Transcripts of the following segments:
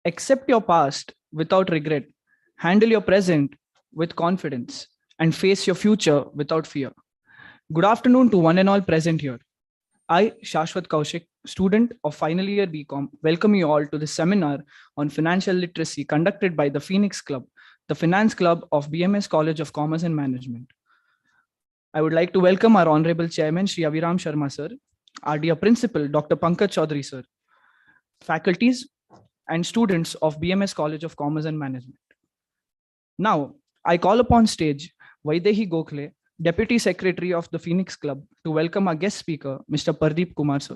Accept your past without regret, handle your present with confidence, and face your future without fear. Good afternoon to one and all present here. I, Shashwat Kaushik, student of final year BCom, welcome you all to this seminar on financial literacy conducted by the Phoenix Club, the finance club of BMS College of Commerce and Management. I would like to welcome our Honorable Chairman, Shri Aviram Sharma Sir, our dear Principal, Dr. Pankaj Chaudhary Sir, faculties and students of BMS College of Commerce and Management. Now, I call upon stage Vaidehi Gokhale, Deputy Secretary of the Phoenix Club, to welcome our guest speaker, Mr. Pardeep Kumar Sir.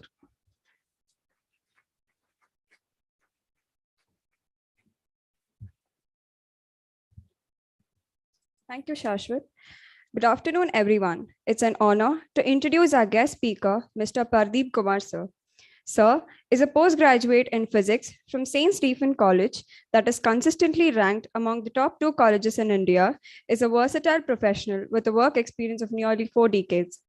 Thank you, Shashwat. Good afternoon, everyone. It's an honor to introduce our guest speaker, Mr. Pardeep Kumar Sir. Sir is a postgraduate in physics from St. Stephen College that is consistently ranked among the top 2 colleges in India, is a versatile professional with a work experience of nearly 4 decades.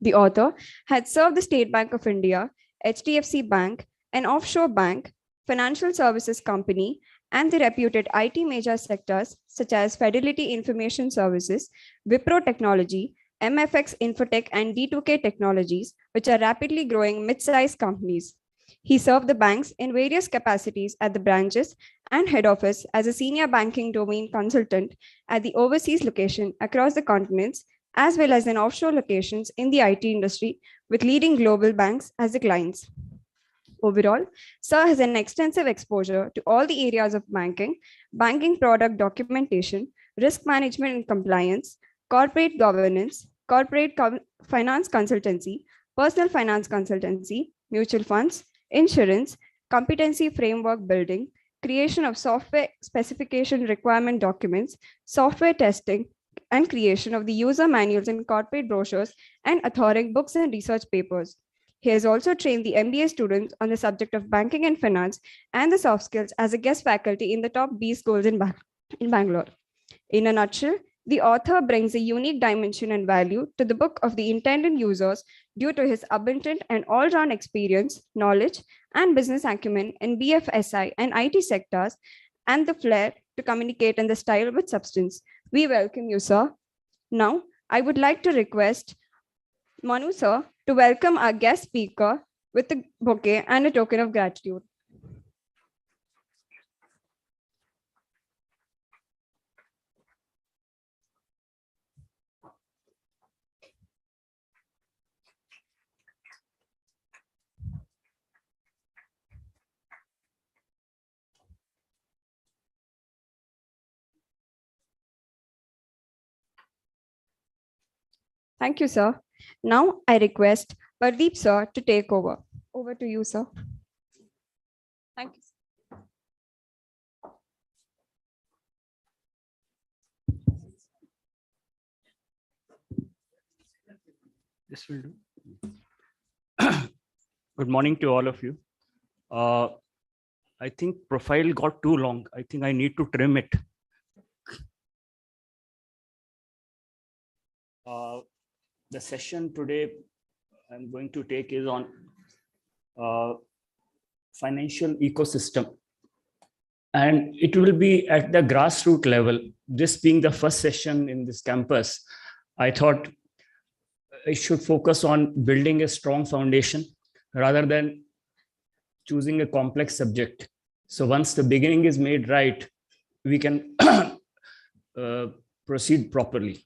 The author had served the State Bank of India, HDFC Bank, an offshore bank, financial services company, and the reputed IT major sectors such as Fidelity Information Services, Wipro Technology, MFX Infotech, and D2K Technologies, which are rapidly growing mid-sized companies. He served the banks in various capacities at the branches and head office as a senior banking domain consultant at the overseas location across the continents, as well as in offshore locations in the IT industry with leading global banks as the clients. Overall, Sir has an extensive exposure to all the areas of banking, banking product documentation, risk management and compliance, corporate governance, finance consultancy, personal finance consultancy, mutual funds, insurance, competency framework building, creation of software specification requirement documents, software testing, and creation of the user manuals and corporate brochures, and authoring books and research papers. He has also trained the MBA students on the subject of banking and finance and the soft skills as a guest faculty in the top B schools in Bangalore. In a nutshell, the author brings a unique dimension and value to the book of the intended users due to his abundant and all-round experience, knowledge, and business acumen in BFSI and IT sectors, and the flair to communicate in the style with substance. We welcome you, sir. Now, I would like to request Manu, sir, to welcome our guest speaker with a bouquet and a token of gratitude. Thank you, sir. Now I request Pardeep sir to take over. Over to you, sir. Thank you. This will do. Good morning to all of you. I think profile got too long. I think I need to trim it. The session today I'm going to take is on financial ecosystem. And it will be at the grassroots level. This being the first session in this campus, I thought I should focus on building a strong foundation rather than choosing a complex subject. So once the beginning is made right, we can proceed properly.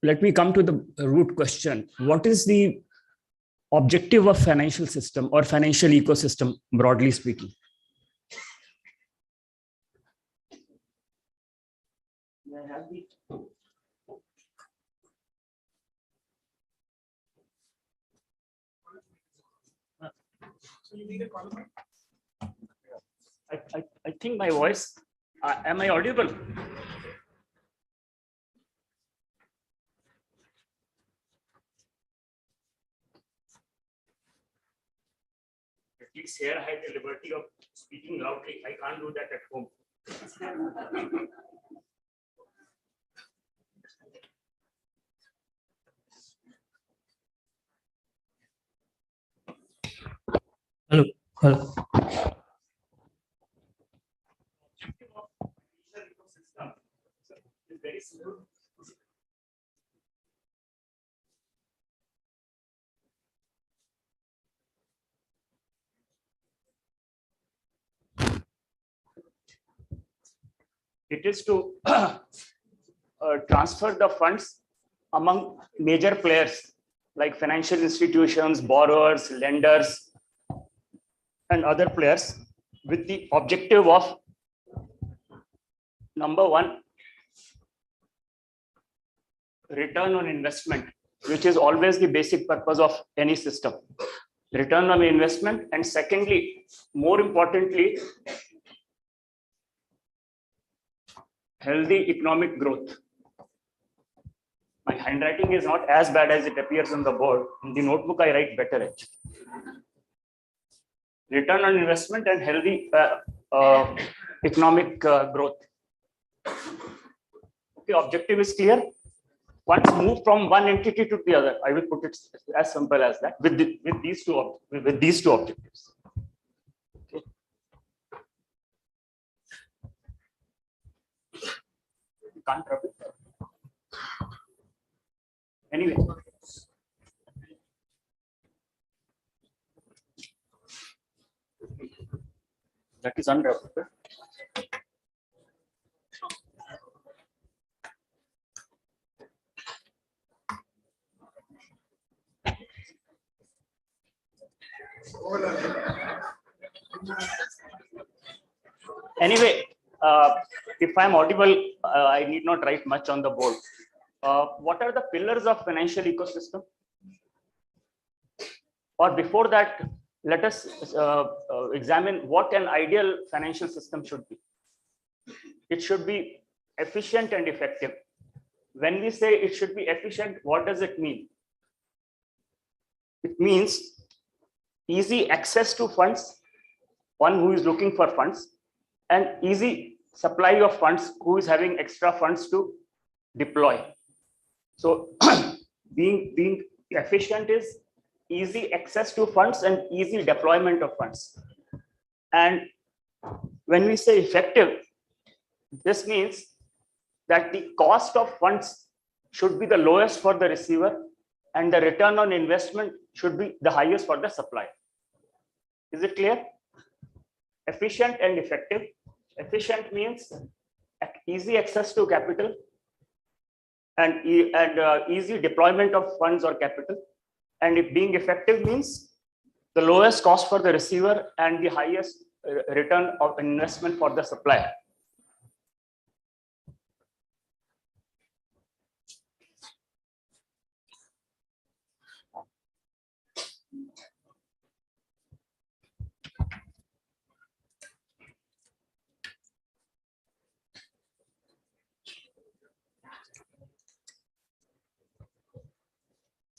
Let me come to the root question. What is the objective of financial system or financial ecosystem, broadly speaking? I think my voice, am I audible? At least here I had the liberty of speaking loudly. I can't do that at home. Hello. It is to transfer the funds among major players like financial institutions, borrowers, lenders, and other players with the objective of, number one, return on investment, which is always the basic purpose of any system. Return on investment, and secondly, more importantly, healthy economic growth. My handwriting is not as bad as it appears on the board. In the notebook, I write better actually. Return on investment and healthy economic growth. Okay, objective is clear. Once move from one entity to the other, I will put it as simple as that. With these two objectives. Okay. You can't rub it. Anyway. That is unwrapped. Anyway, if I'm audible, I need not write much on the board. What are the pillars of financial ecosystem? Or before that, let us examine what an ideal financial system should be. It should be efficient and effective. When we say it should be efficient, what does it mean? It means easy access to funds, one who is looking for funds, and easy supply of funds, who is having extra funds to deploy. So being efficient is easy access to funds and easy deployment of funds. And when we say effective, this means that the cost of funds should be the lowest for the receiver and the return on investment should be the highest for the supplier. Is it clear? Efficient and effective. Efficient means easy access to capital and easy deployment of funds or capital. And if being effective means the lowest cost for the receiver and the highest return of investment for the supplier.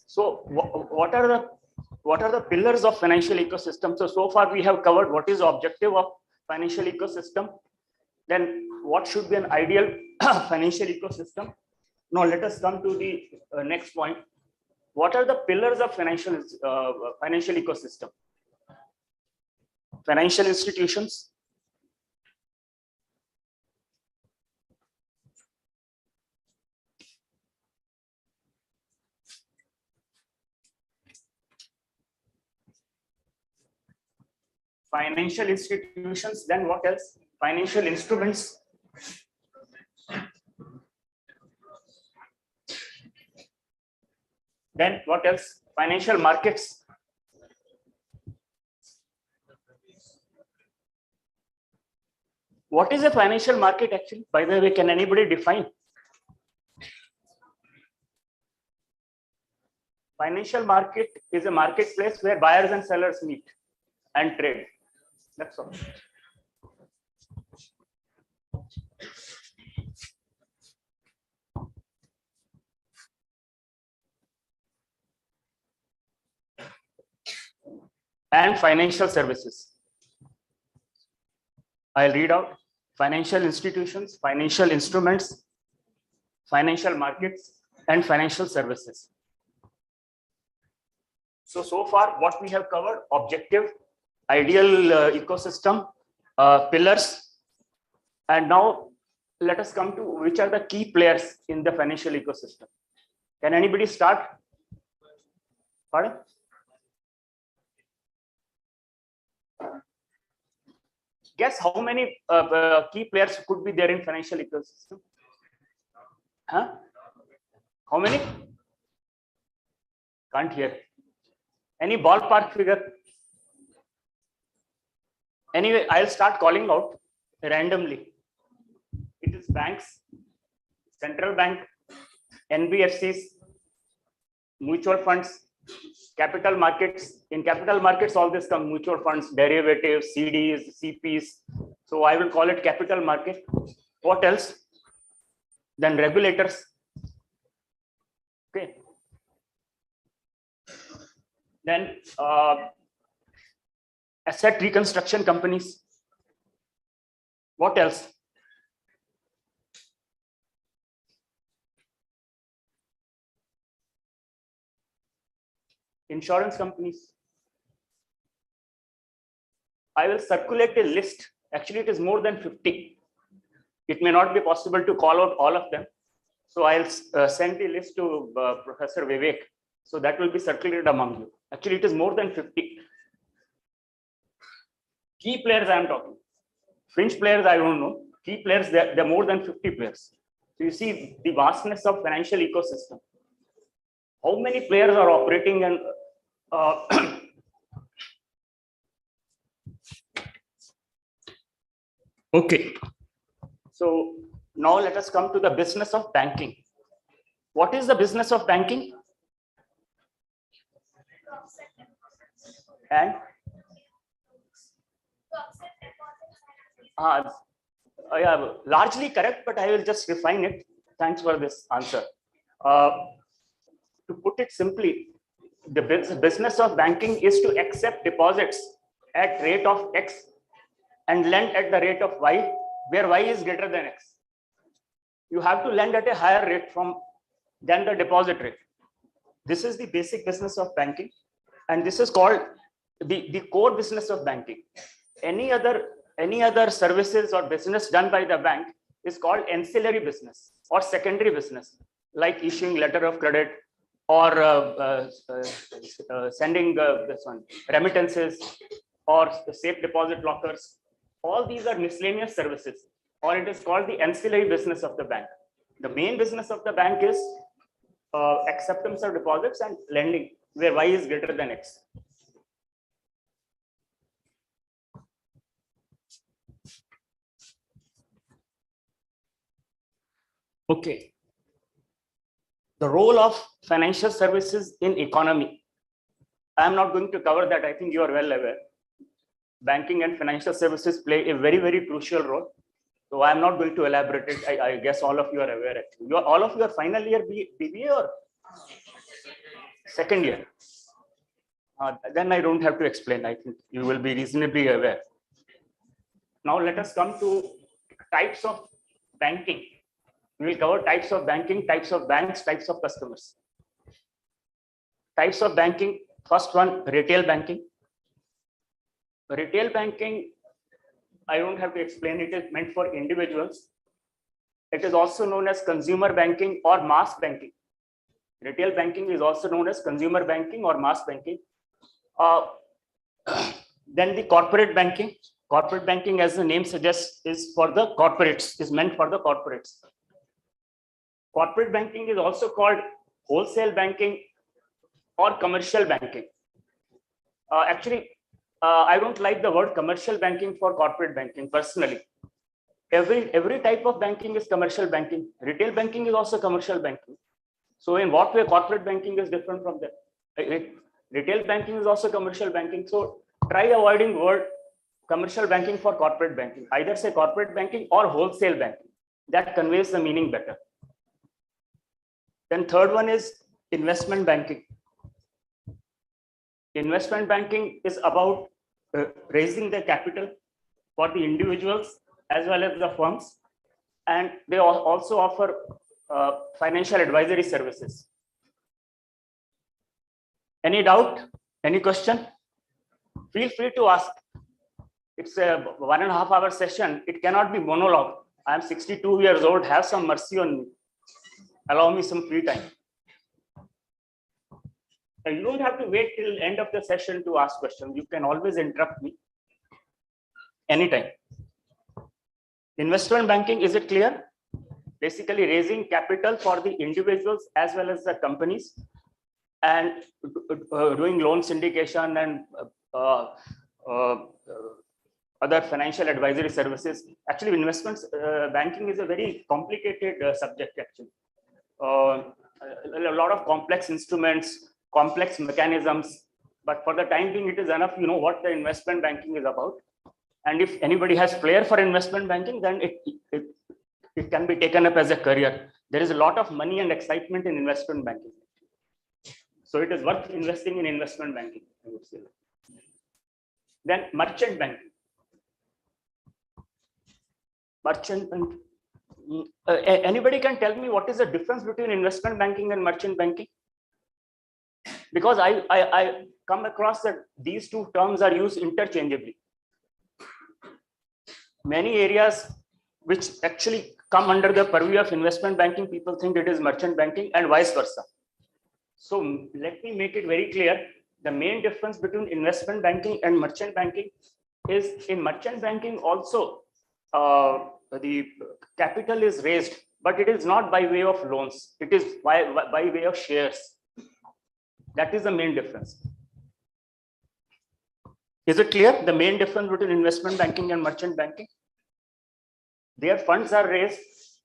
So what are the pillars of financial ecosystem? So far we have covered what is the objective of financial ecosystem. Then what should be an ideal financial ecosystem? Now let us come to the next point. What are the pillars of financial ecosystem? Financial institutions, financial institutions, then what else? Financial instruments, then what else? Financial markets, what is a financial market actually? By the way, can anybody define? Financial market is a marketplace where buyers and sellers meet and trade. That's all. And financial services. I'll read out: financial institutions, financial instruments, financial markets, and financial services. So far what we have covered: objective, ideal ecosystem, pillars. And now let us come to which are the key players in the financial ecosystem. Can anybody start? Pardon? Guess how many key players could be there in financial ecosystem? Huh? How many? Can't hear. Any ballpark figure? Anyway, I'll start calling out randomly. It is banks, central bank, NBFCs, mutual funds, capital markets. In capital markets, all this come mutual funds, derivatives, CDs, CPs. So I will call it capital market. What else? Then regulators. Okay. Then asset reconstruction companies. What else? Insurance companies. I will circulate a list. Actually, it is more than 50. It may not be possible to call out all of them. So I'll send the list to Professor Vivek. So that will be circulated among you. Actually, it is more than 50. Key players I am talking. Fringe players, I don't know. Key players, there are more than 50 players. So you see the vastness of financial ecosystem. How many players are operating and okay. So now let us come to the business of banking. What is the business of banking? And yeah, largely correct, but I will just refine it. Thanks for this answer. To put it simply, the business of banking is to accept deposits at rate of X and lend at the rate of Y, where Y is greater than X. You have to lend at a higher rate than the deposit rate. This is the basic business of banking, and this is called the core business of banking. Any other services or business done by the bank is called ancillary business or secondary business, like issuing letter of credit or sending remittances or safe deposit lockers. All these are miscellaneous services, or it is called the ancillary business of the bank. The main business of the bank is acceptance of deposits and lending, where Y is greater than X. Okay. The role of financial services in economy. I am not going to cover that. I think you are well aware. Banking and financial services play a very, very crucial role. So I am not going to elaborate it. I guess all of you are aware. Actually, all of you are final year BBA or second year. Then I don't have to explain. I think you will be reasonably aware. Now let us come to types of banking. We will cover types of banking, types of banks, types of customers. Types of banking. First one, retail banking. Retail banking, I don't have to explain. It is meant for individuals. It is also known as consumer banking or mass banking. Retail banking is also known as consumer banking or mass banking. Then the corporate banking. Corporate banking, as the name suggests, is for the corporates, is meant for the corporates. Corporate banking is also called wholesale banking or commercial banking. Actually, I don't like the word commercial banking for corporate banking personally. Every type of banking is commercial banking. Retail banking is also commercial banking. So in what way corporate banking is different from that? Retail banking is also commercial banking. So try avoiding word commercial banking for corporate banking. Either say corporate banking or wholesale banking. That conveys the meaning better. Then third one is investment banking. Investment banking is about raising the capital for the individuals as well as the firms, and they also offer financial advisory services. Any doubt? Any question? Feel free to ask. It's a 1.5 hour session. It cannot be monologue. I'm 62 years old. Have some mercy on me. Allow me some free time. And you don't have to wait till end of the session to ask questions. You can always interrupt me anytime. Investment banking, is it clear? Basically raising capital for the individuals as well as the companies, and doing loan syndication and other financial advisory services. Actually, investments banking is a very complicated subject. Actually, a lot of complex instruments, complex mechanisms. But for the time being, it is enough you know what the investment banking is about. And if anybody has flair for investment banking, then it can be taken up as a career. There is a lot of money and excitement in investment banking. So it is worth investing in investment banking, I would say. Then merchant banking. Merchant banking. Anybody can tell me what is the difference between investment banking and merchant banking? Because I come across that these two terms are used interchangeably. Many areas which actually come under the purview of investment banking, people think it is merchant banking, and vice versa. So let me make it very clear. The main difference between investment banking and merchant banking is in merchant banking also the capital is raised, but it is not by way of loans. It is by way of shares. That is the main difference. Is it clear? The main difference between investment banking and merchant banking? Their funds are raised.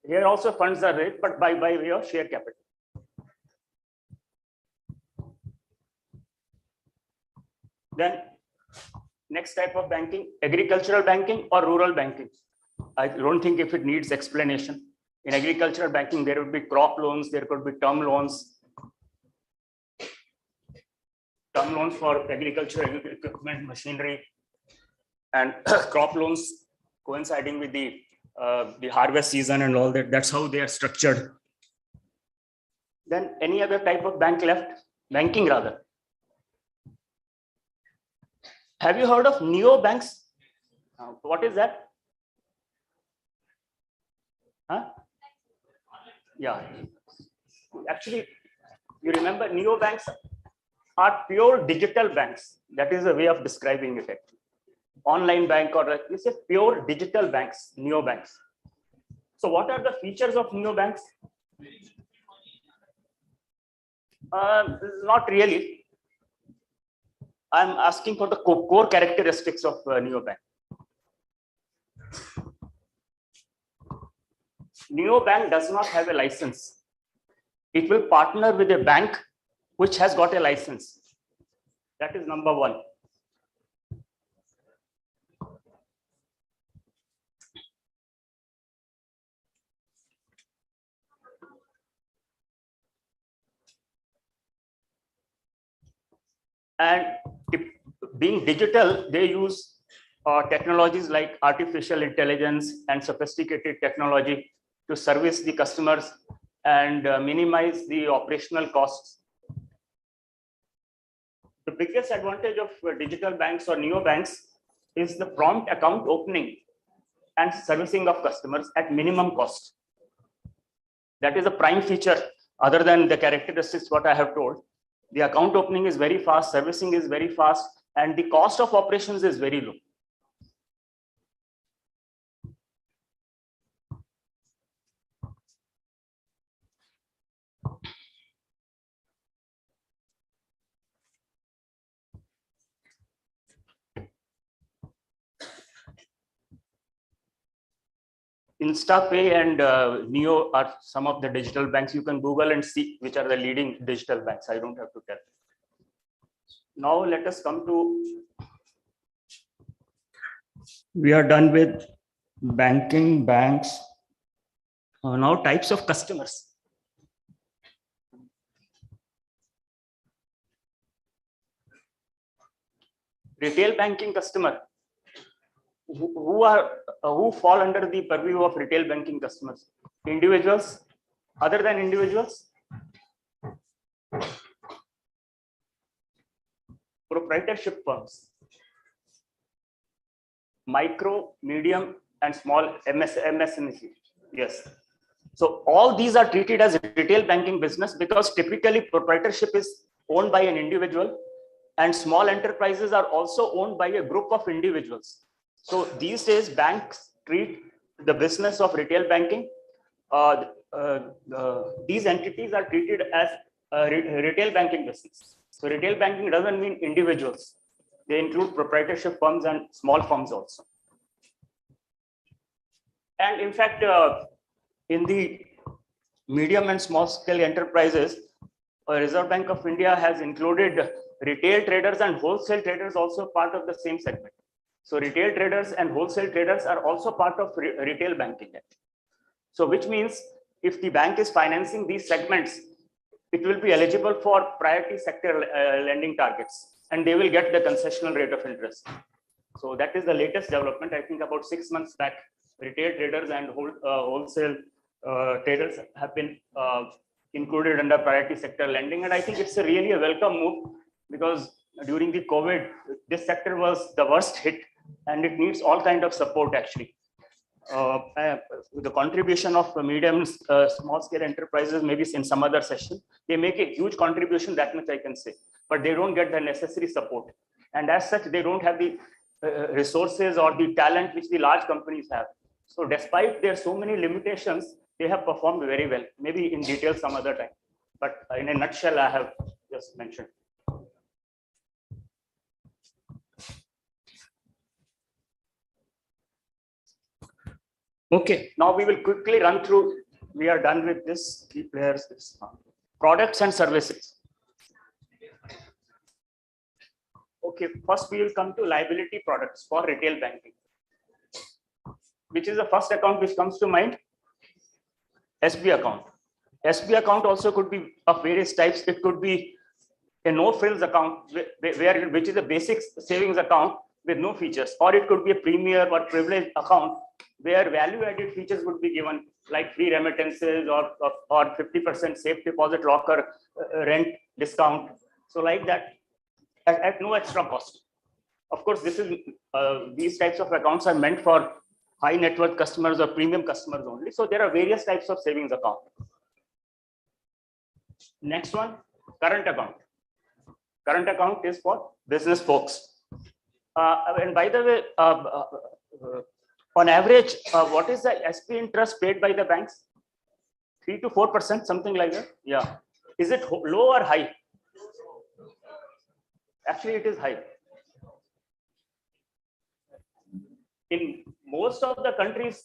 Here also funds are raised, but by way of share capital. Then next type of banking, agricultural banking or rural banking. I don't think if it needs explanation. In agricultural banking, there would be crop loans, there could be term loans. Term loans for agricultural equipment, machinery, and crop loans coinciding with the harvest season and all that. That's how they are structured. Then any other type of banking rather. Have you heard of neobanks? What is that? Huh? Yeah. Actually, you remember neobanks are pure digital banks. That is a way of describing it. Actually. Online bank, or you say pure digital banks, neobanks. So what are the features of neobanks? Not really. I'm asking for the core characteristics of neobank. Neobank does not have a license. It will partner with a bank which has got a license. That is number one. And being digital, they use technologies like artificial intelligence and sophisticated technology to service the customers and minimize the operational costs. The biggest advantage of digital banks or neobanks is the prompt account opening and servicing of customers at minimum cost. That is a prime feature other than the characteristics what I have told. The account opening is very fast, servicing is very fast, and the cost of operations is very low. InstaPay and Neo are some of the digital banks. You can Google and see which are the leading digital banks. I don't have to tell. Now let us come to, we are done with banking, banks. Now types of customers. Retail banking customer. Who fall under the purview of retail banking customers? Individuals, other than individuals? Proprietorship firms. micro, medium, and small MSME. Yes. So all these are treated as retail banking business because typically proprietorship is owned by an individual and small enterprises are also owned by a group of individuals. So these days banks treat the business of retail banking. These entities are treated as retail banking business. So retail banking doesn't mean individuals. They include proprietorship firms and small firms also. And in fact, in the medium and small scale enterprises, Reserve Bank of India has included retail traders and wholesale traders also part of the same segment. So retail traders and wholesale traders are also part of retail banking. So which means if the bank is financing these segments, it will be eligible for priority sector lending targets and they will get the concessional rate of interest. So that is the latest development. I think about 6 months back, retail traders and wholesale traders have been included under priority sector lending. And I think it's really a welcome move because during the COVID, this sector was the worst hit and it needs all kinds of support actually. The contribution of medium, small scale enterprises, maybe in some other session, they make a huge contribution, that much I can say, but they don't get the necessary support. And as such, they don't have the resources or the talent which the large companies have. So despite there so many limitations, they have performed very well, maybe in detail some other time. But in a nutshell, I have just mentioned. Okay, now we will quickly run through. We are done with this key players, products and services. Okay, first we will come to liability products for retail banking. Which is the first account which comes to mind? SB account. SB account also could be of various types. It could be a no-frills account, which is a basic savings account with no features, or it could be a premier or privileged account where value-added features would be given, like free remittances or 50% safe deposit locker rent discount. So like that, at no extra cost. Of course, this is these types of accounts are meant for high net worth customers or premium customers only. So there are various types of savings account. Next one, current account. Current account is for business folks. And by the way, on average, what is the SP interest paid by the banks? 3 to 4%, something like that. Yeah. Is it low or high? Actually, it is high. In most of the countries,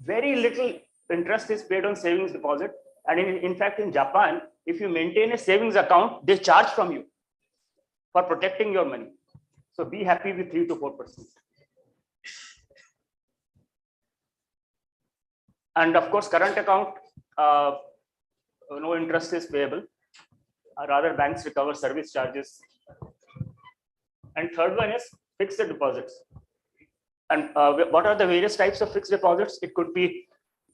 very little interest is paid on savings deposit. And in fact, in Japan, if you maintain a savings account, they charge from you for protecting your money. So be happy with 3 to 4%. And of course, current account, no interest is payable. Rather, banks recover service charges. And third one is fixed deposits. And what are the various types of fixed deposits? It could be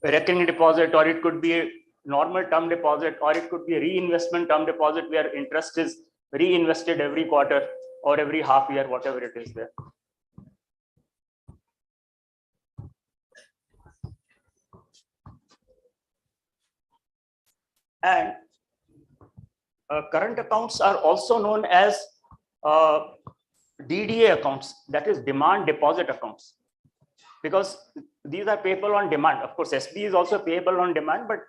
a recurring deposit, or it could be a normal term deposit, or it could be a reinvestment term deposit where interest is reinvested every quarter or every half year, whatever it is there. And current accounts are also known as DDA accounts, that is demand deposit accounts, because these are payable on demand. Of course, SB is also payable on demand, but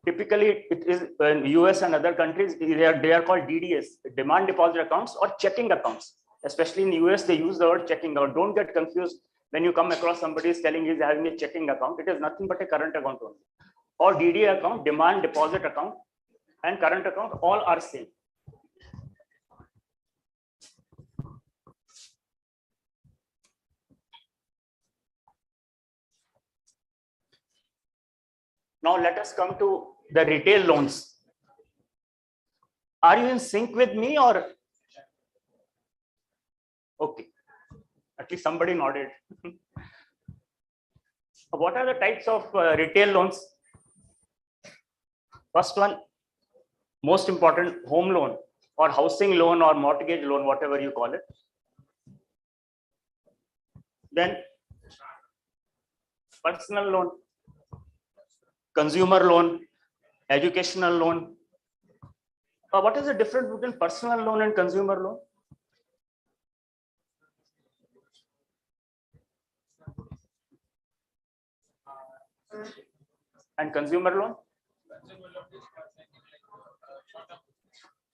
typically it is in US and other countries, they are called DDAs, demand deposit accounts or checking accounts. Especially in the US, they use the word checking account. Don't get confused when you come across somebody is telling he's having a checking account. It is nothing but a current account only. Or DDA account, demand deposit account, and current account, all are same. Now let us come to the retail loans. Are you in sync with me or? Okay, at least somebody nodded. What are the types of retail loans? First one, most important, home loan or housing loan or mortgage loan, whatever you call it. Then personal loan, consumer loan, educational loan. What is the difference between personal loan and consumer loan? And consumer loan?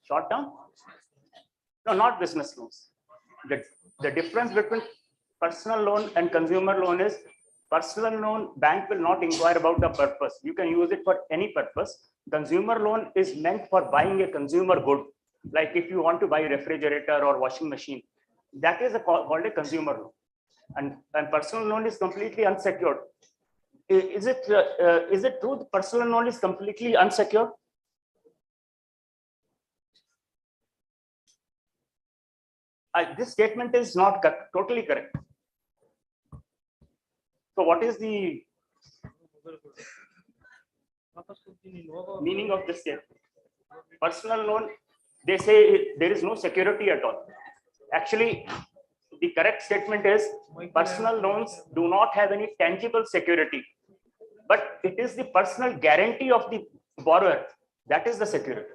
Short term? No, not business loans. The difference between personal loan and consumer loan is personal loan, bank will not inquire about the purpose. You can use it for any purpose. Consumer loan is meant for buying a consumer good. Like if you want to buy a refrigerator or washing machine, that is called a consumer loan. And personal loan is completely unsecured. Is it true the personal loan is completely unsecured? This statement is not totally correct. So what is the meaning of this statement? Personal loan, they say there is no security at all. Actually, the correct statement is personal loans do not have any tangible security, but it is the personal guarantee of the borrower that is the security.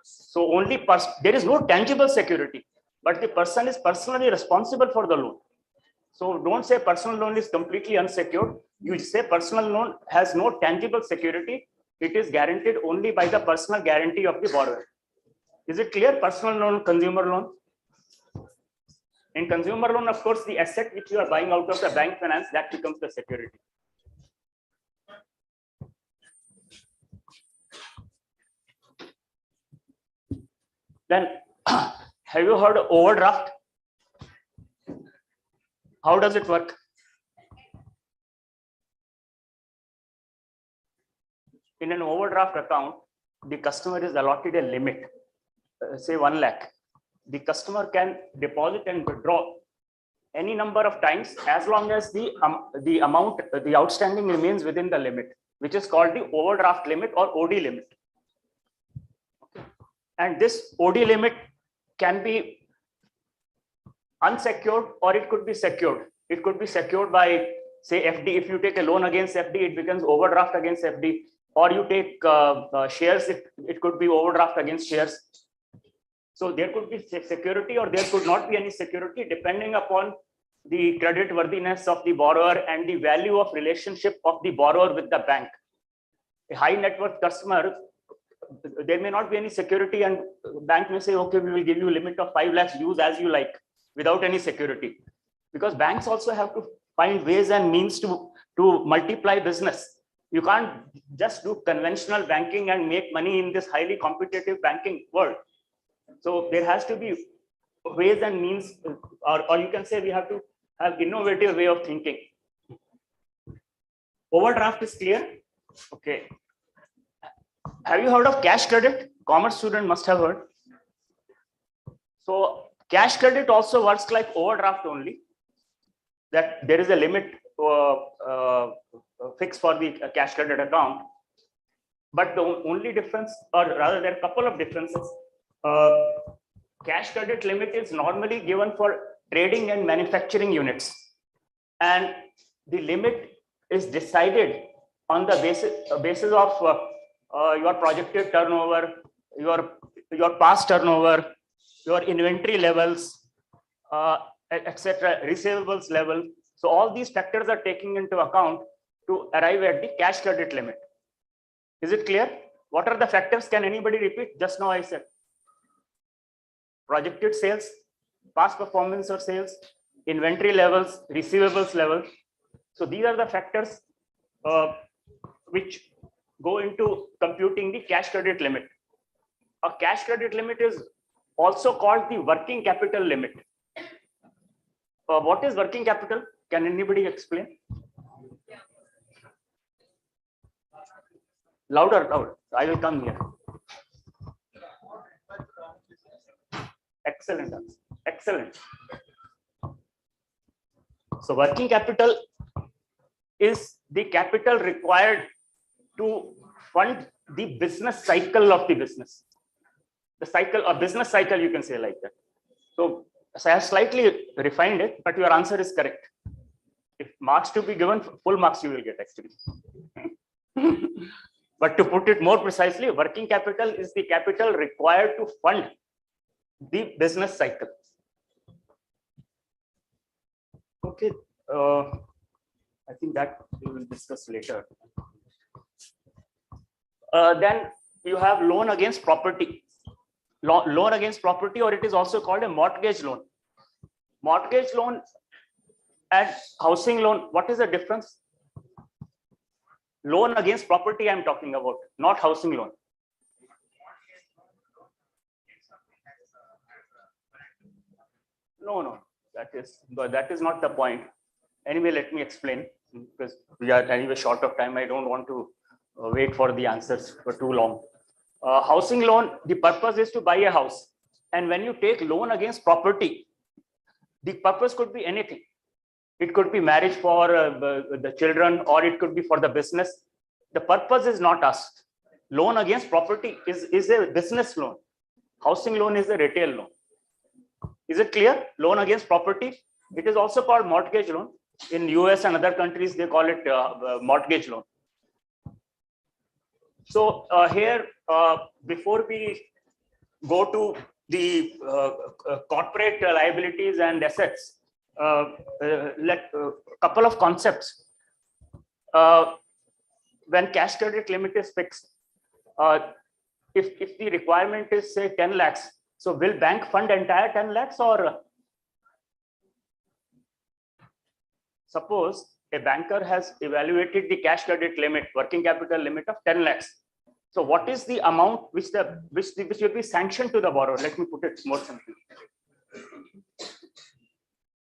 So only there is no tangible security, but the person is personally responsible for the loan. So don't say personal loan is completely unsecured. You say personal loan has no tangible security. It is guaranteed only by the personal guarantee of the borrower. Is it clear? Personal loan, consumer loan. In consumer loan, of course, the asset which you are buying out of the bank finance, that becomes the security. Then, have you heard of overdraft? How does it work? In an overdraft account, the customer is allotted a limit, say 1 lakh. The customer can deposit and withdraw any number of times as long as the amount, the outstanding remains within the limit, which is called the overdraft limit or OD limit. And this OD limit can be unsecured or it could be secured. It could be secured by, say, FD. If you take a loan against FD, it becomes overdraft against FD. Or you take shares, it could be overdraft against shares. So there could be security or there could not be any security depending upon the credit worthiness of the borrower and the value of relationship of the borrower with the bank. A high net worth customer, there may not be any security and bank may say, okay, we will give you a limit of 5 lakhs, use as you like without any security. Because banks also have to find ways and means to multiply business. You can't just do conventional banking and make money in this highly competitive banking world. So there has to be ways and means, or you can say we have to have innovative way of thinking. Overdraft is clear. Okay. Have you heard of cash credit? Commerce student must have heard. So cash credit also works like overdraft only. That there is a limit fixed for the cash credit account. But the only difference, or rather there are a couple of differences. Cash credit limit is normally given for trading and manufacturing units. And the limit is decided on the basis of your projected turnover, your past turnover, your inventory levels, etc., receivables level. So all these factors are taken into account to arrive at the cash credit limit. Is it clear? What are the factors? Can anybody repeat? Just now I said. Projected sales, past performance of sales, inventory levels, receivables level. So these are the factors which go into computing the cash credit limit. A cash credit limit is also called the working capital limit. What is working capital? Can anybody explain? Louder, louder. I will come here. Excellent, excellent. So working capital is the capital required to fund the business cycle of the business. The cycle, a business cycle, you can say like that. So So I have slightly refined it, but your answer is correct. If marks to be given, full marks you will get actually. But to put it more precisely, working capital is the capital required to fund the business cycle. Okay, I think that we will discuss later. Then you have loan against property. Loan against property, or it is also called a mortgage loan. Mortgage loan and housing loan, what is the difference? Loan against property I'm talking about, not housing loan. No, that is not the point. Anyway, let me explain, because we are anyway short of time. I don't want to wait for the answers for too long. Housing loan, the purpose is to buy a house. And when you take loan against property, the purpose could be anything. It could be marriage for the children, or it could be for the business. The purpose is not asked. Loan against property is a business loan. Housing loan is a retail loan. Is it clear? Loan against property. It is also called mortgage loan. In US and other countries, they call it mortgage loan. So here, before we go to the corporate liabilities and assets, let couple of concepts. When cash credit limit is fixed, if the requirement is say 10 lakhs, so will bank fund entire 10 lakhs, or suppose a banker has evaluated the cash credit limit, working capital limit of 10 lakhs. So what is the amount which will be sanctioned to the borrower? Let me put it more simply.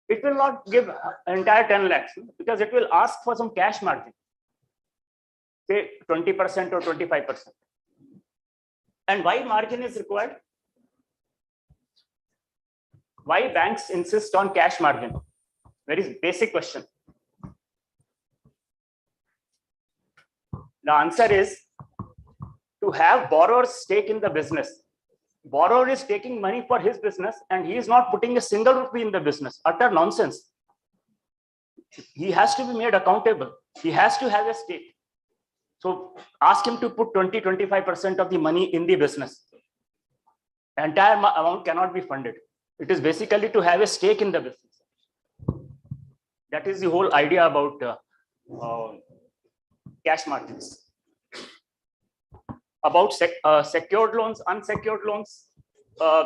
It will not give entire 10 lakhs because it will ask for some cash margin, say 20% or 25%. And why margin is required? Why banks insist on cash margin? Very basic question. The answer is to have borrower's stake in the business. Borrower is taking money for his business and he is not putting a single rupee in the business. Utter nonsense. He has to be made accountable. He has to have a stake. So ask him to put 20-25% of the money in the business. The entire amount cannot be funded. It is basically to have a stake in the business. That is the whole idea about cash margins. About secured loans, unsecured loans,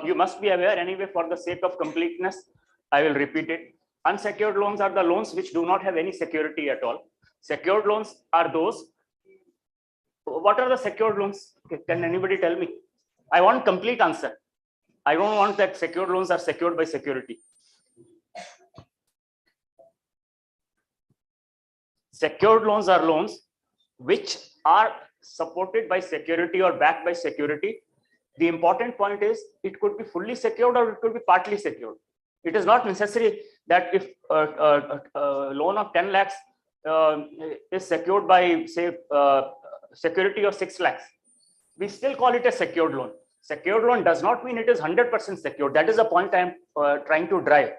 you must be aware anyway. For the sake of completeness, I will repeat it. Unsecured loans are the loans which do not have any security at all. Secured loans are those. What are the secured loans? Can anybody tell me? I want complete answer. I don't want that secured loans are secured by security. Secured loans are loans which are supported by security or backed by security. The important point is it could be fully secured or it could be partly secured. It is not necessary that if a loan of 10 lakhs is secured by say security of 6 lakhs, we still call it a secured loan. Secured loan does not mean it is 100% secured. That is the point I am trying to drive.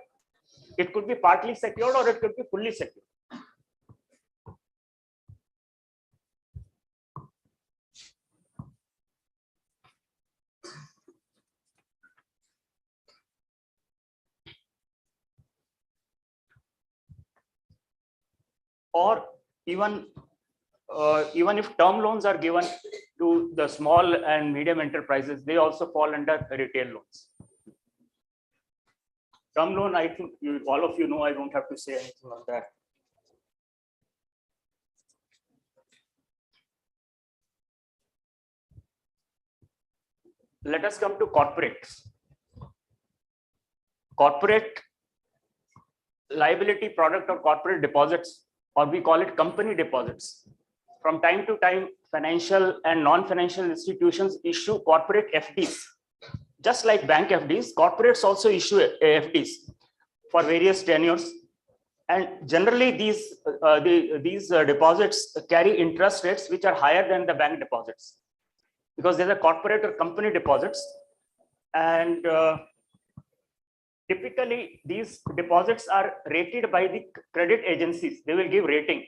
It could be partly secured or it could be fully secured. Or even if term loans are given to the small and medium enterprises, they also fall under retail loans. Term loan, I think all of you know, I don't have to say anything on that. Let us come to corporates. Corporate liability product or corporate deposits, or we call it company deposits. From time to time, financial and non-financial institutions issue corporate FDs. Just like bank FDs, corporates also issue FDs for various tenures. And generally, these deposits carry interest rates which are higher than the bank deposits, because these are corporate or company deposits. And typically these deposits are rated by the credit agencies. They will give rating,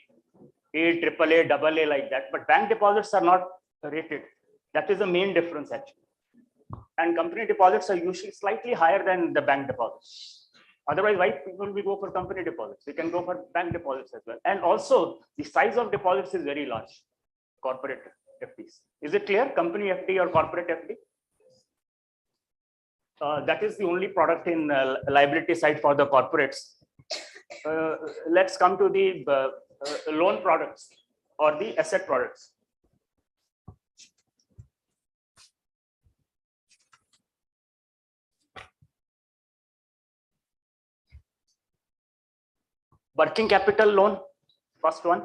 A, AAA, AA like that. But bank deposits are not rated. That is the main difference actually. And company deposits are usually slightly higher than the bank deposits. Otherwise, why people will go for company deposits? They can go for bank deposits as well. And also, the size of deposits is very large. Corporate FDs. Is it clear? Company FD or corporate FD? That is the only product in liability side for the corporates. Let's come to the loan products or the asset products. Working capital loan, first one.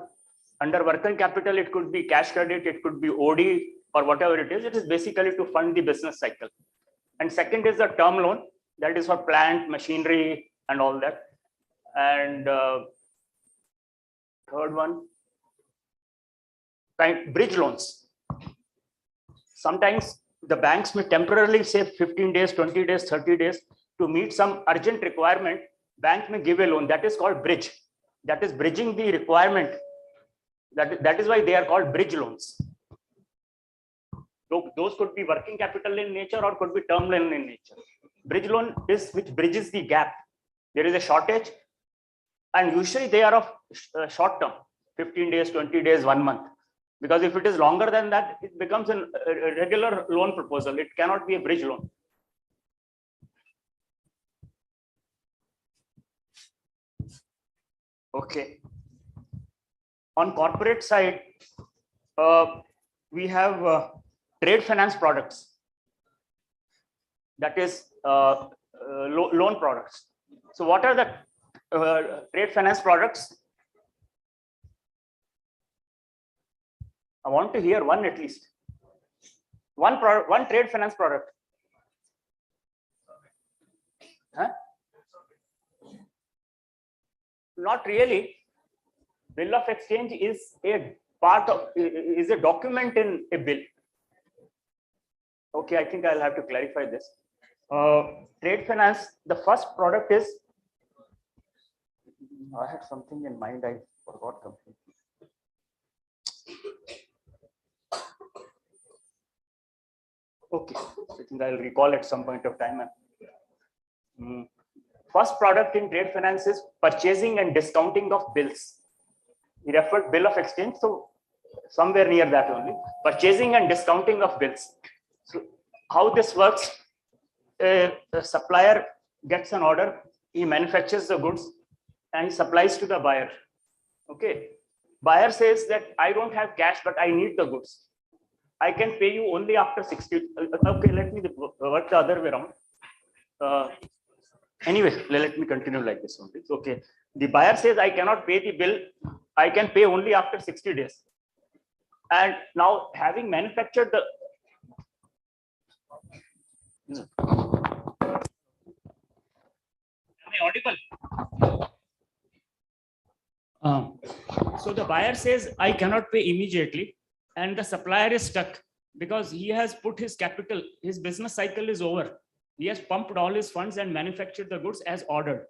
Under working capital, it could be cash credit, it could be OD or whatever it is. It is basically to fund the business cycle. And second is the term loan, that is for plant, machinery, and all that. And third one, bridge loans. Sometimes the banks may temporarily say 15 days, 20 days, 30 days to meet some urgent requirement. Bank may give a loan, that is called bridge. That is bridging the requirement. That is why they are called bridge loans. So those could be working capital in nature or could be term loan in nature. Bridge loan is which bridges the gap. There is a shortage and usually they are of short term, 15 days, 20 days, 1 month. Because if it is longer than that, it becomes a regular loan proposal. It cannot be a bridge loan. Okay. On corporate side, we have trade finance products. That is loan products. So what are the trade finance products? I want to hear one at least. One trade finance product. Huh? Not really. Bill of exchange is a part of, is a document in a bill. Okay, I think I'll have to clarify this. Trade finance, the first product is, I had something in mind, I forgot completely. Okay, I think I'll recall at some point of time. First product in trade finance is purchasing and discounting of bills. He referred bill of exchange, so somewhere near that only. Purchasing and discounting of bills. So how this works, a supplier gets an order, he manufactures the goods and he supplies to the buyer. Okay. Buyer says that I don't have cash, but I need the goods. I can pay you only after 60. Okay, let me work the other way around. Anyway, let me continue like this only. Okay. The buyer says I cannot pay the bill. I can pay only after 60 days. And now having manufactured the Am I audible? So the buyer says I cannot pay immediately and the supplier is stuck because he has put his capital, his business cycle is over. He has pumped all his funds and manufactured the goods as ordered.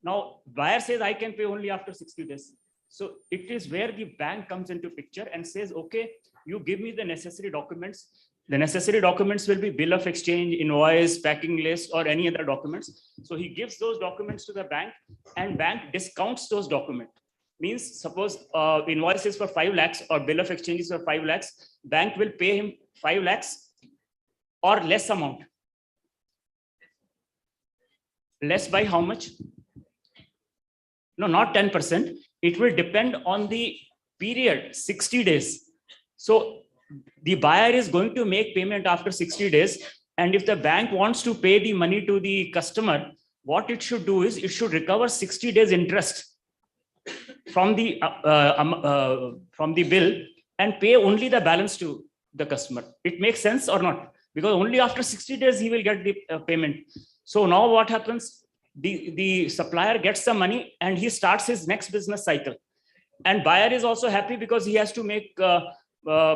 Now buyer says I can pay only after 60 days. So it is where the bank comes into picture and says, okay, you give me the necessary documents. The necessary documents will be bill of exchange, invoice, packing list, or any other documents. So he gives those documents to the bank and bank discounts those documents. Means suppose invoice is for 5 lakhs or bill of exchange is for 5 lakhs, bank will pay him 5 lakhs or less amount. Less by how much? No, not 10%. It will depend on the period, 60 days. So the buyer is going to make payment after 60 days. And if the bank wants to pay the money to the customer, what it should do is it should recover 60 days interest from the bill and pay only the balance to the customer. It makes sense or not? Because only after 60 days he will get the payment. So now what happens? The supplier gets the money and he starts his next business cycle. And buyer is also happy because he has to make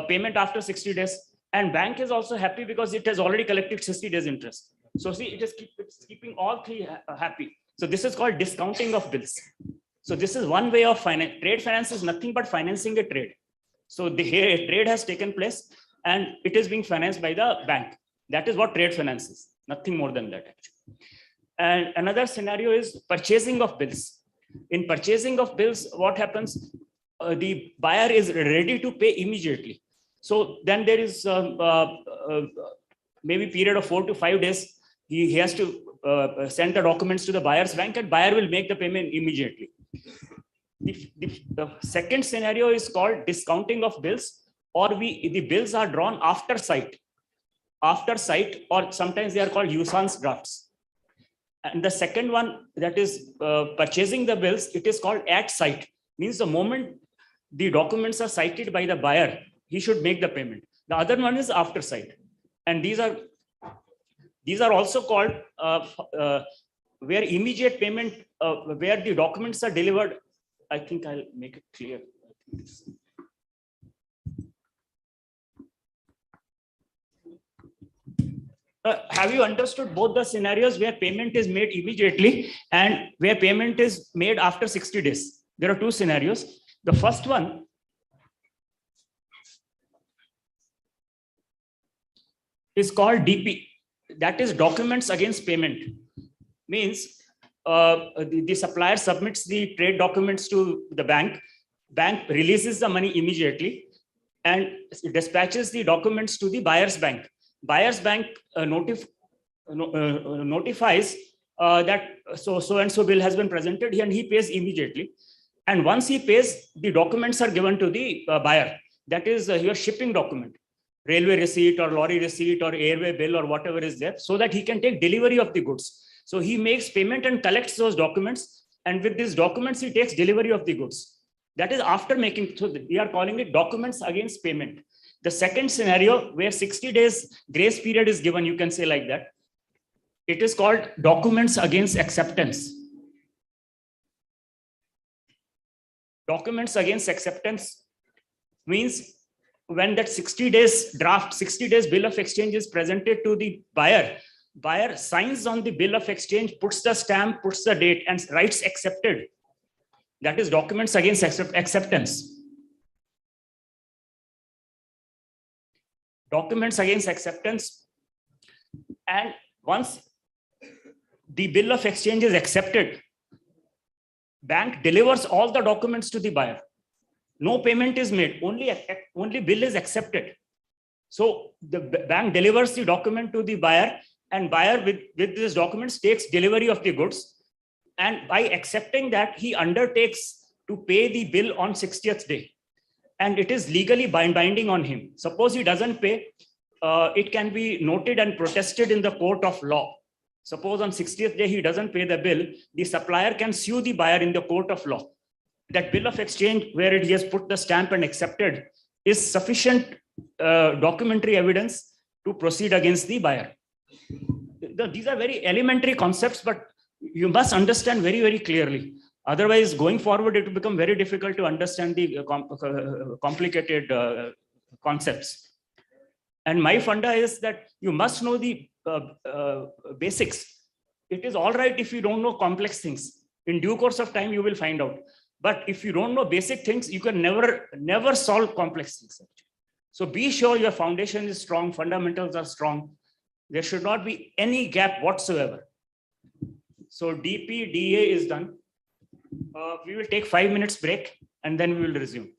payment after 60 days. And bank is also happy because it has already collected 60 days interest. So see, it's keeping all three happy. So this is called discounting of bills. So this is one way of finance. Trade finance is nothing but financing a trade. So a trade has taken place and it is being financed by the bank. That is what trade finance is, nothing more than that actually. And another scenario is purchasing of bills. In purchasing of bills, what happens? The buyer is ready to pay immediately. So then there is maybe period of 4 to 5 days. He has to send the documents to the buyer's bank and buyer will make the payment immediately. The second scenario is called discounting of bills, or the bills are drawn after sight, or sometimes they are called usance drafts. And the second one, that is purchasing the bills, it is called at sight. Means the moment the documents are cited by the buyer, he should make the payment. The other one is after sight, and these are also called where immediate payment, where the documents are delivered. I think I'll make it clear. Have you understood both the scenarios where payment is made immediately and where payment is made after 60 days? There are two scenarios. The first one is called DP. That is documents against payment. Means the supplier submits the trade documents to the bank. Bank releases the money immediately and dispatches the documents to the buyer's bank. Buyer's bank notifies that so and so bill has been presented, and he pays immediately. And once he pays, the documents are given to the buyer. That is your shipping document, railway receipt or lorry receipt or airway bill or whatever is there, so that he can take delivery of the goods. So he makes payment and collects those documents, and with these documents he takes delivery of the goods. That is after making. So we are calling it documents against payment. The second scenario, where 60 days grace period is given, you can say like that, it is called documents against acceptance. Documents against acceptance means when that 60 days draft, 60 days bill of exchange is presented to the buyer, buyer signs on the bill of exchange, puts the stamp, puts the date, and writes accepted. That is documents against acceptance. Documents against acceptance. And once the bill of exchange is accepted, bank delivers all the documents to the buyer. No payment is made, only bill is accepted. So the bank delivers the document to the buyer, and buyer with these documents takes delivery of the goods. And by accepting that, he undertakes to pay the bill on 60th day. And it is legally binding on him. Suppose he doesn't pay, it can be noted and protested in the court of law. Suppose on 60th day he doesn't pay the bill, the supplier can sue the buyer in the court of law. That bill of exchange where he has put the stamp and accepted is sufficient documentary evidence to proceed against the buyer. These are very elementary concepts, but you must understand very, very clearly. Otherwise, going forward, it will become very difficult to understand the complicated concepts. And my funda is that you must know the basics. It is all right if you don't know complex things. In due course of time, you will find out. But if you don't know basic things, you can never solve complex things. So be sure your foundation is strong, fundamentals are strong. There should not be any gap whatsoever. So DP, DA is done. We will take 5 minutes break and then we will resume.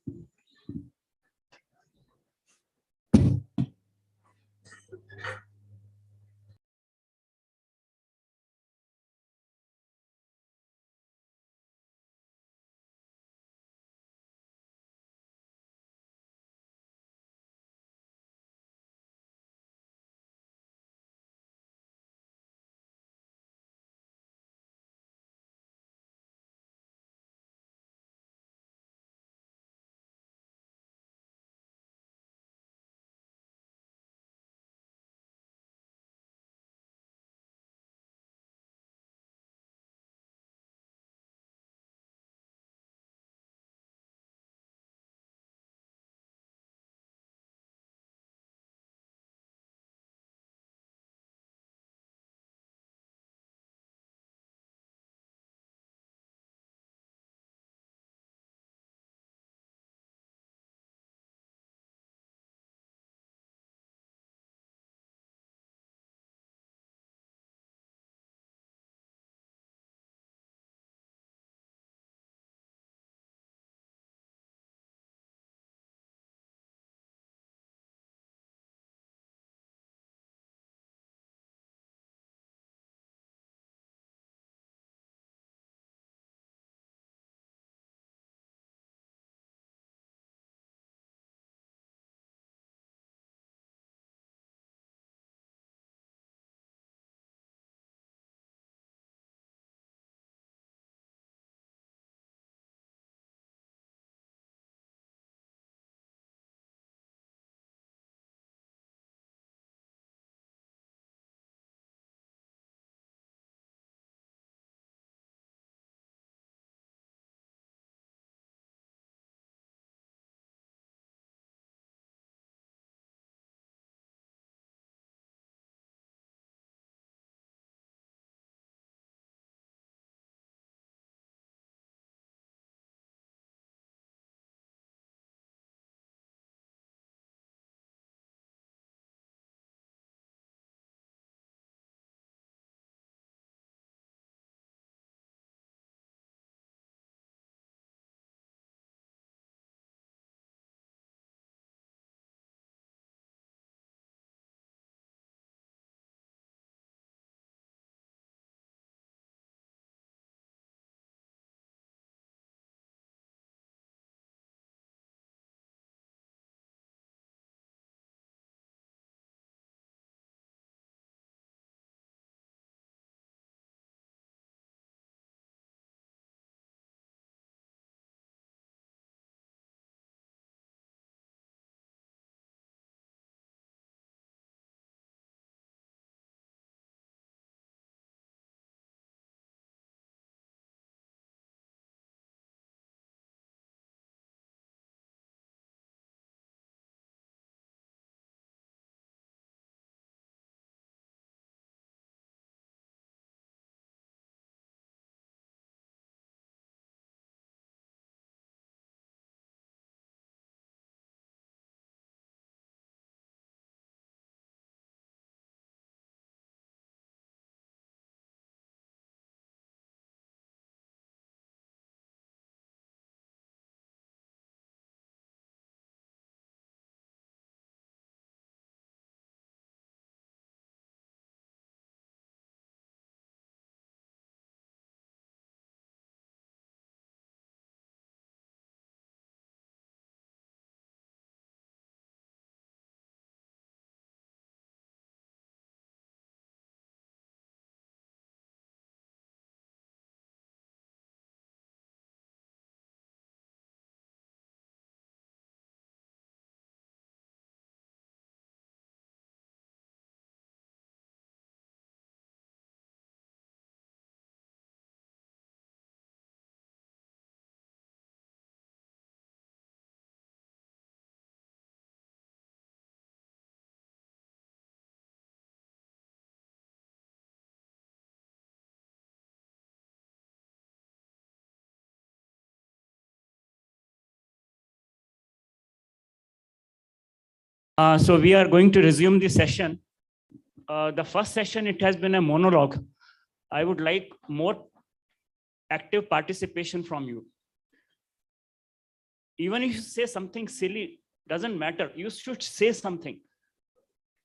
So we are going to resume the session. The first session, it has been a monologue. I would like more active participation from you. Even if you say something silly, doesn't matter. You should say something.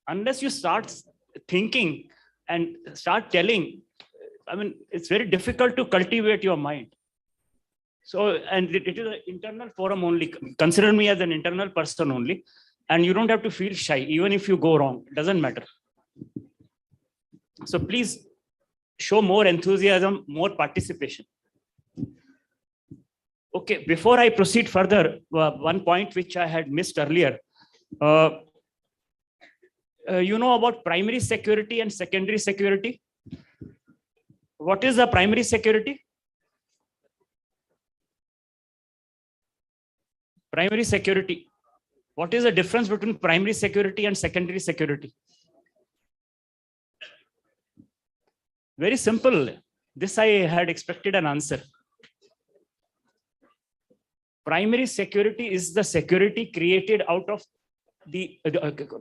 Unless you start thinking and start telling, I mean, it's very difficult to cultivate your mind. So, and it is an internal forum only. Consider me as an internal person only. And you don't have to feel shy, even if you go wrong, it doesn't matter. So please show more enthusiasm, more participation. Okay, before I proceed further, one point which I had missed earlier. You know about primary security and secondary security? What is the primary security? Primary security. What is the difference between primary security and secondary security? Very simple. This I had expected an answer. Primary security is the security created out of the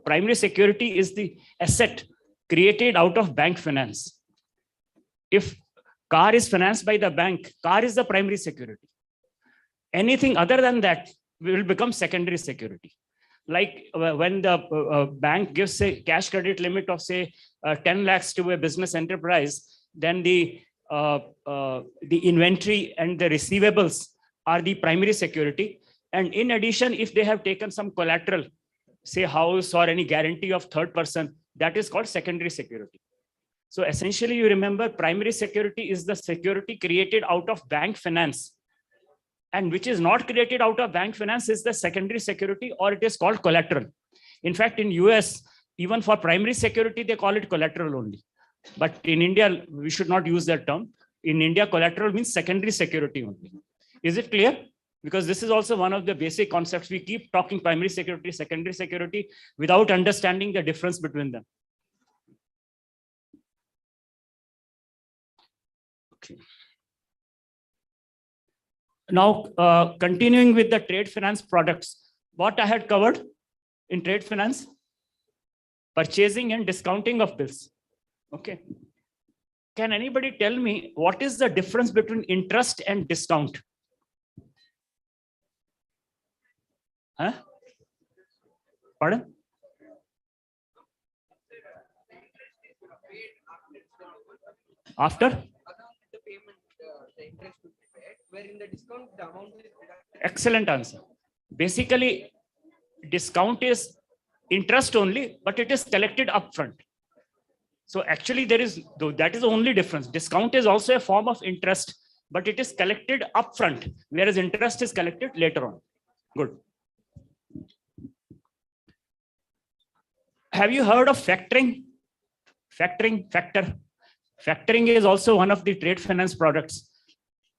primary security is the asset created out of bank finance. If car is financed by the bank, car is the primary security. Anything other than that will become secondary security. Like when the bank gives a cash credit limit of say 10 lakhs to a business enterprise, then the inventory and the receivables are the primary security. And in addition, if they have taken some collateral, say house or any guarantee of third person, that is called secondary security. So essentially, you remember primary security is the security created out of bank finance. And which is not created out of bank finance is the secondary security, or it is called collateral. In fact, in US, even for primary security, they call it collateral only. But in India, we should not use that term. In India, collateral means secondary security only. Is it clear? Because this is also one of the basic concepts. We keep talking primary security, secondary security, without understanding the difference between them. Okay. Now, continuing with the trade finance products, what I had covered in trade finance, purchasing and discounting of bills. Okay. Can anybody tell me what is the difference between interest and discount? Huh? Pardon? After? The payment, the interest would be paid, wherein the discount, the amount is deducted. Excellent answer. Basically, discount is interest only, but it is collected upfront. So actually, that is the only difference. Discount is also a form of interest, but it is collected upfront, whereas interest is collected later on. Good. Have you heard of factoring? Factor. Factoring is also one of the trade finance products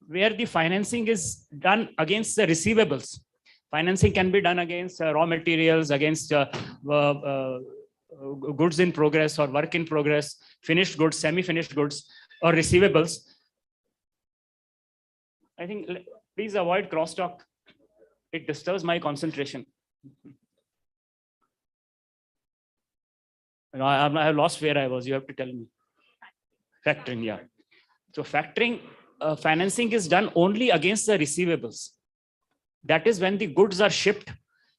where the financing is done against the receivables. Financing can be done against raw materials, against goods in progress or work in progress, finished goods, semi-finished goods, or receivables. I think please avoid crosstalk. It disturbs my concentration. I have lost where I was. You have to tell me. Factoring, yeah. So factoring, financing is done only against the receivables. That is when the goods are shipped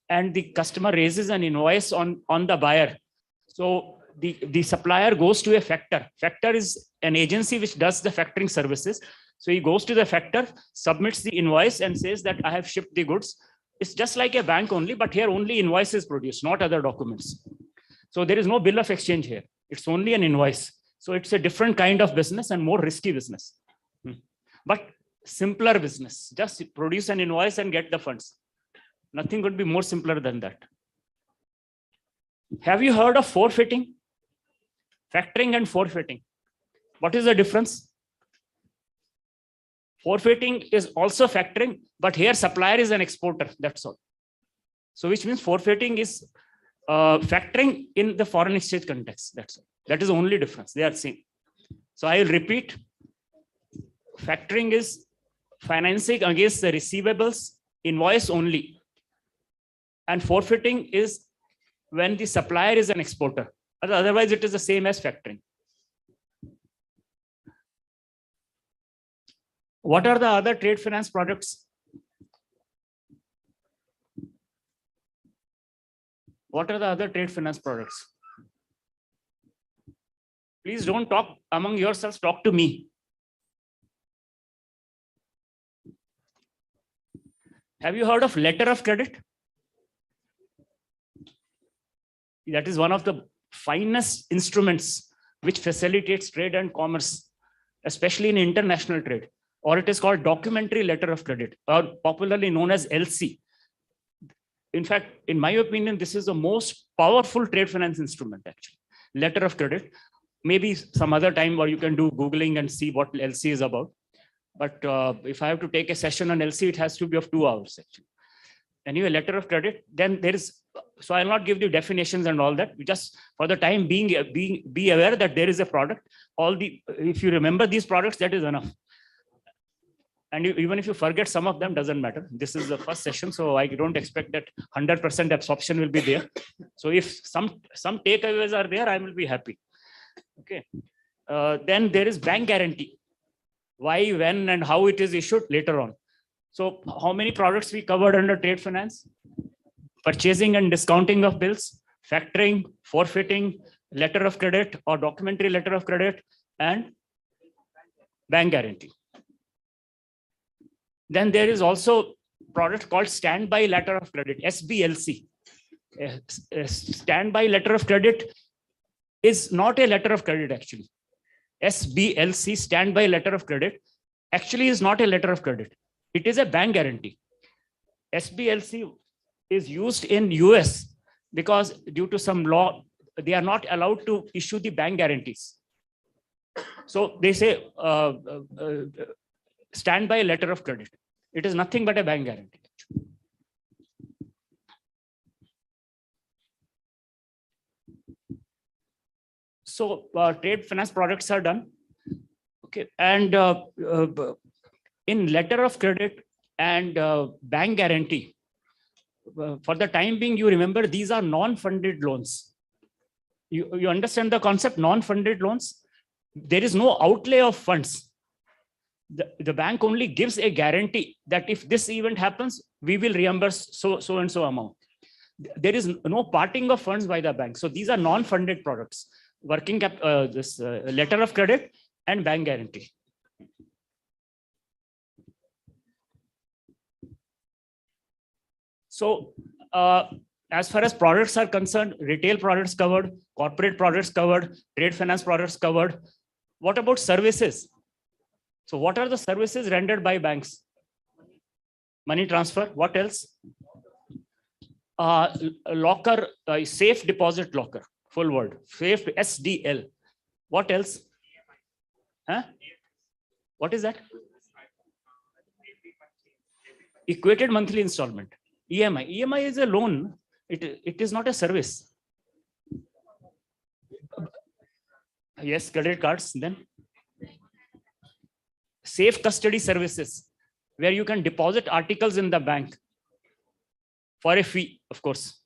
and the customer raises an invoice on the buyer. So the supplier goes to a factor. Factor is an agency which does the factoring services. So he goes to the factor, submits the invoice and says that I have shipped the goods. It's just like a bank only, but here only invoice is produced, not other documents. So there is no bill of exchange here. It's only an invoice. So it's a different kind of business and more risky business. But simpler business. Just produce an invoice and get the funds. Nothing could be more simpler than that. Have you heard of forfeiting? Factoring and forfeiting. What is the difference? Forfeiting is also factoring, but here supplier is an exporter. That's all. So which means forfeiting is factoring in the foreign exchange context. That's all. That is the only difference. They are same. So I will repeat. Factoring is financing against the receivables, invoice only. And forfeiting is when the supplier is an exporter. Otherwise, it is the same as factoring. What are the other trade finance products? What are the other trade finance products? Please don't talk among yourselves, talk to me. Have you heard of letter of credit? That is one of the finest instruments which facilitates trade and commerce, especially in international trade, or it is called documentary letter of credit, or popularly known as LC. In fact, in my opinion, this is the most powerful trade finance instrument, actually. Letter of credit. Maybe some other time where you can do Googling and see what LC is about. But if I have to take a session on LC, it has to be of 2 hours, actually. Anyway, letter of credit, then there is, so I'll not give the definitions and all that. We just, for the time being, be aware that there is a product. If you remember these products, that is enough. And even if you forget some of them, doesn't matter. This is the first session, so I don't expect that 100% absorption will be there. So if some takeaways are there, I will be happy. Okay. Then there is bank guarantee. Why, when, and how it is issued later on. So how many products we covered under trade finance? Purchasing and discounting of bills, factoring, forfeiting, letter of credit or documentary letter of credit, and bank guarantee. Then there is also product called standby letter of credit, SBLC. Standby letter of credit is not a letter of credit, actually. SBLC, standby letter of credit, actually is not a letter of credit. It is a bank guarantee. SBLC is used in US because due to some law, they are not allowed to issue the bank guarantees. So they say standby letter of credit. It is nothing but a bank guarantee. So trade finance products are done. Okay, and in letter of credit and bank guarantee, for the time being, you remember these are non-funded loans. You understand the concept, non-funded loans? There is no outlay of funds. The bank only gives a guarantee that if this event happens, we will reimburse so and so amount. There is no parting of funds by the bank. So these are non-funded products, working cap, this letter of credit and bank guarantee. So as far as products are concerned, retail products covered, corporate products covered, trade finance products covered. What about services? So what are the services rendered by banks? Money transfer. What else? Locker, safe deposit locker. Full word. Safe SDL. What else? Huh? What is that? Equated monthly installment. EMI. EMI is a loan. It is not a service. Yes, credit cards. Then safe custody services, where you can deposit articles in the bank for a fee, of course.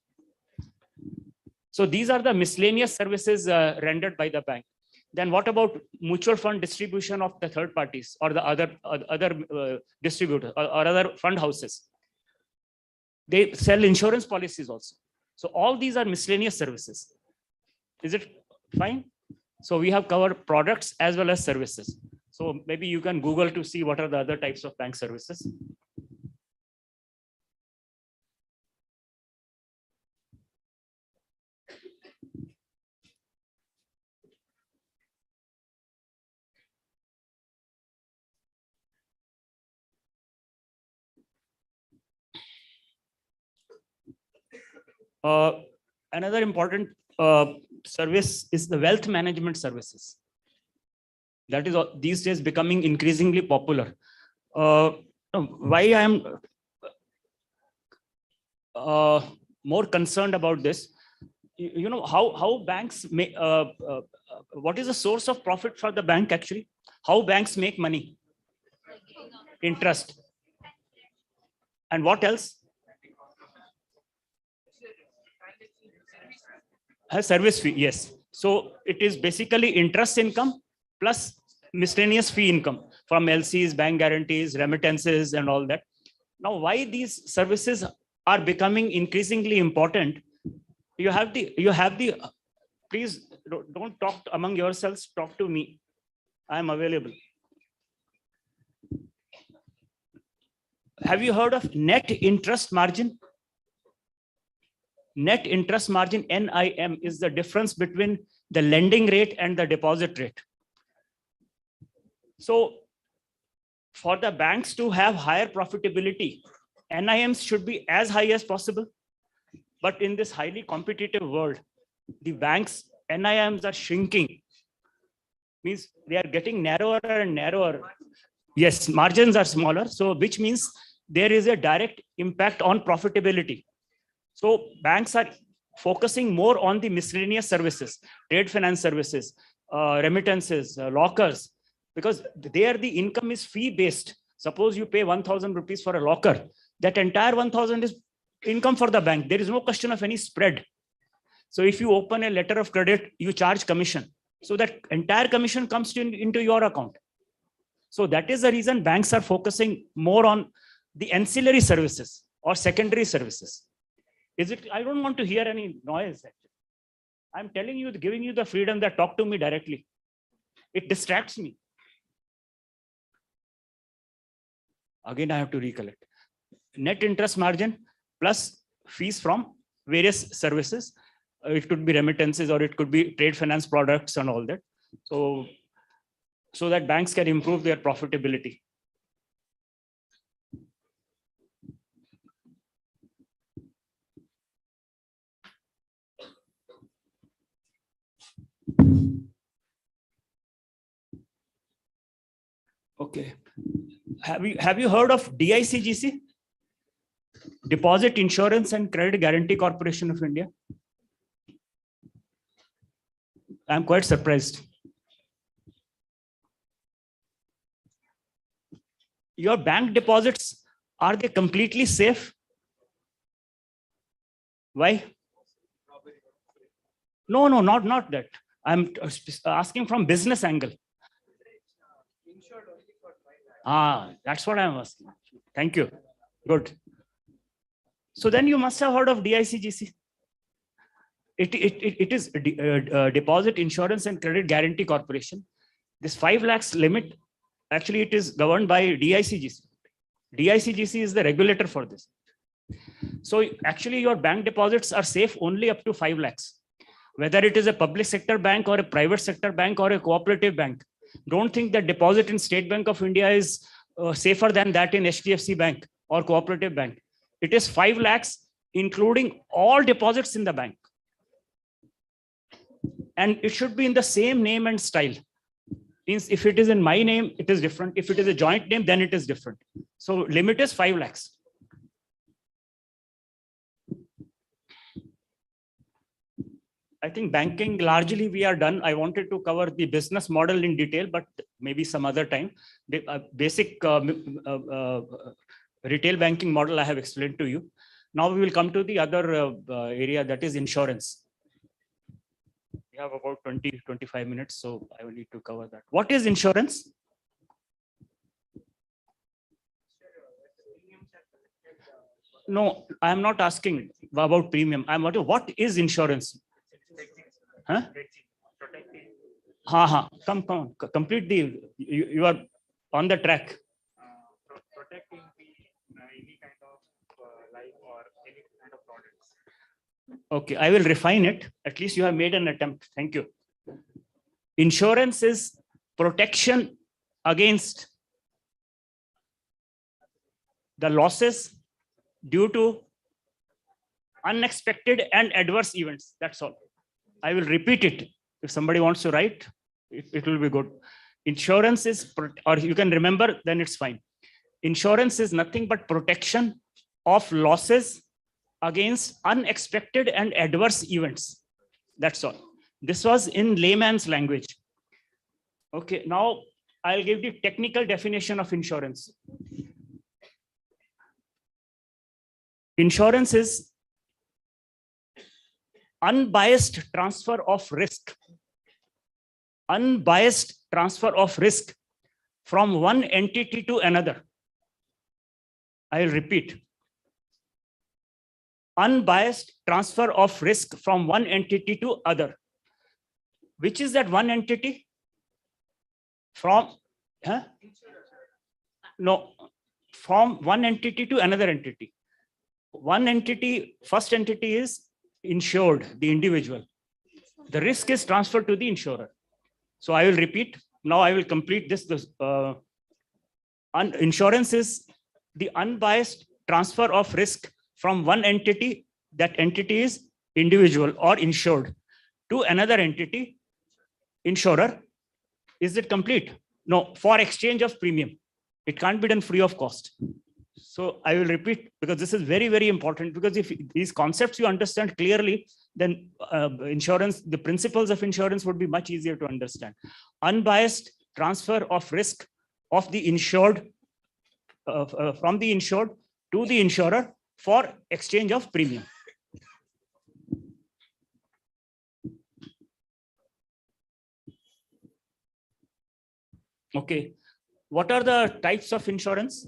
So these are the miscellaneous services rendered by the bank. Then what about mutual fund distribution of the third parties or the other distributors or other fund houses? They sell insurance policies also. So all these are miscellaneous services. Is it fine? So we have covered products as well as services. So maybe you can Google to see what are the other types of bank services. Another important service is the wealth management services. That is these days becoming increasingly popular. Why I am more concerned about this, you know, how banks make, what is the source of profit for the bank actually? How banks make money? Interest. And what else? Service fee, yes. So it is basically interest income plus miscellaneous fee income from LCs, bank guarantees, remittances, and all that. Now, why these services are becoming increasingly important? You have the. Please don't talk among yourselves. Talk to me. I am available. Have you heard of net interest margin? Net interest margin, NIM, is the difference between the lending rate and the deposit rate. So for the banks to have higher profitability, NIMs should be as high as possible. But in this highly competitive world, the banks' NIMs are shrinking. Means they are getting narrower and narrower. Yes, margins are smaller. So which means there is a direct impact on profitability. So banks are focusing more on the miscellaneous services, trade finance services, remittances, lockers, because there the income is fee based. Suppose you pay 1,000 rupees for a locker, that entire 1,000 is income for the bank. There is no question of any spread. So if you open a letter of credit, you charge commission. So that entire commission comes into your account. So that is the reason banks are focusing more on the ancillary services or secondary services. Is it? I don't want to hear any noise. Actually. I'm telling you, giving you the freedom that talk to me directly. It distracts me. Again, I have to recollect. Net interest margin plus fees from various services. It could be remittances or it could be trade finance products and all that. So that banks can improve their profitability. Okay. Have you heard of DICGC? Deposit Insurance and Credit Guarantee Corporation of India? I'm quite surprised. Your bank deposits, are they completely safe? Why? No, not that. I'm asking from business angle. That's what I'm asking. Thank you. Good. So then you must have heard of DICGC. It is Deposit Insurance and Credit Guarantee Corporation. This 5 lakhs limit, actually it is governed by DICGC. DICGC is the regulator for this. So actually your bank deposits are safe only up to 5 lakhs. Whether it is a public sector bank or a private sector bank or a cooperative bank. Don't think that deposit in State Bank of India is safer than that in HDFC Bank or cooperative bank. It is 5 lakhs, including all deposits in the bank. And it should be in the same name and style. Means if it is in my name, it is different. If it is a joint name, then it is different. So limit is 5 lakhs. I think banking largely we are done. I wanted to cover the business model in detail, but maybe some other time. The basic retail banking model I have explained to you. Now we will come to the other area, that is insurance. We have about 20-25 minutes, so I will need to cover that. What is insurance? No, I am not asking about premium. I'm wondering what is insurance? Huh? Come, complete the, you are on the track. Protecting any kind of life or any kind of products. Okay, I will refine it. At least you have made an attempt. Thank you. Insurance is protection against the losses due to unexpected and adverse events. That's all. I will repeat it. If somebody wants to write, it will be good. Insurance is, or you can remember, then it's fine. Insurance is nothing but protection of losses against unexpected and adverse events. That's all. This was in layman's language. Okay, now I'll give the technical definition of insurance. Insurance is unbiased transfer of risk. Unbiased transfer of risk from one entity to another. I will repeat. Unbiased transfer of risk from one entity to other. Which is that one entity? From, no, from one entity to another entity. One entity, first entity is insured, the individual. The risk is transferred to the insurer. So I will repeat. Now I will complete this. Insurance is the unbiased transfer of risk from one entity, that entity is individual or insured, to another entity, insurer. Is it complete? No, for exchange of premium. It can't be done free of cost. So I will repeat, because this is very, very important, because if these concepts you understand clearly, then insurance, the principles of insurance would be much easier to understand. Unbiased transfer of risk of the insured, from the insured to the insurer for exchange of premium. Okay, what are the types of insurance?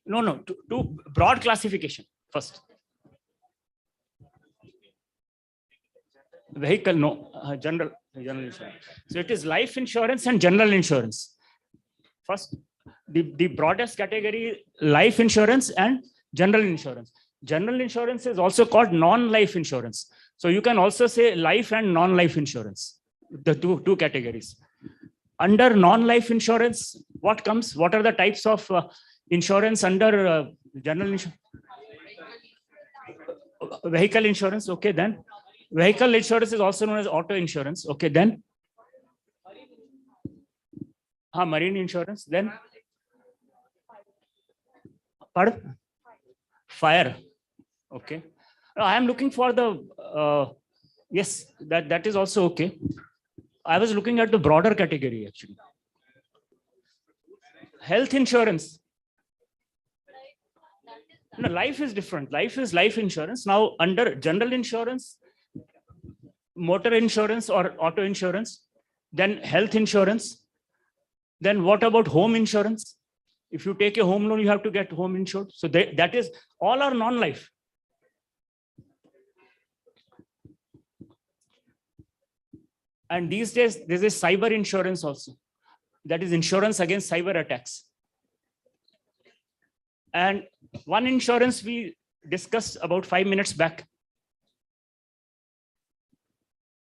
No, to broad classification first. Vehicle, no, general insurance. So it is life insurance and general insurance. First, the broadest category, life insurance and general insurance. General insurance is also called non-life insurance. So you can also say life and non-life insurance, the two categories. Under non-life insurance, what comes? What are the types of insurance under general insurance? Vehicle insurance, okay, then. Vehicle insurance is also known as auto insurance, okay, then. Marine insurance, then. Pardon? Fire, okay. I am looking for the, yes, that is also okay. I was looking at the broader category actually. Health insurance. No, life is different. Life is life insurance. Now under general insurance, motor insurance or auto insurance, then health insurance. Then what about home insurance? If you take a home loan, you have to get home insured. So that is, all are non-life. And these days, there is cyber insurance also. That is insurance against cyber attacks. And one insurance we discussed about 5 minutes back.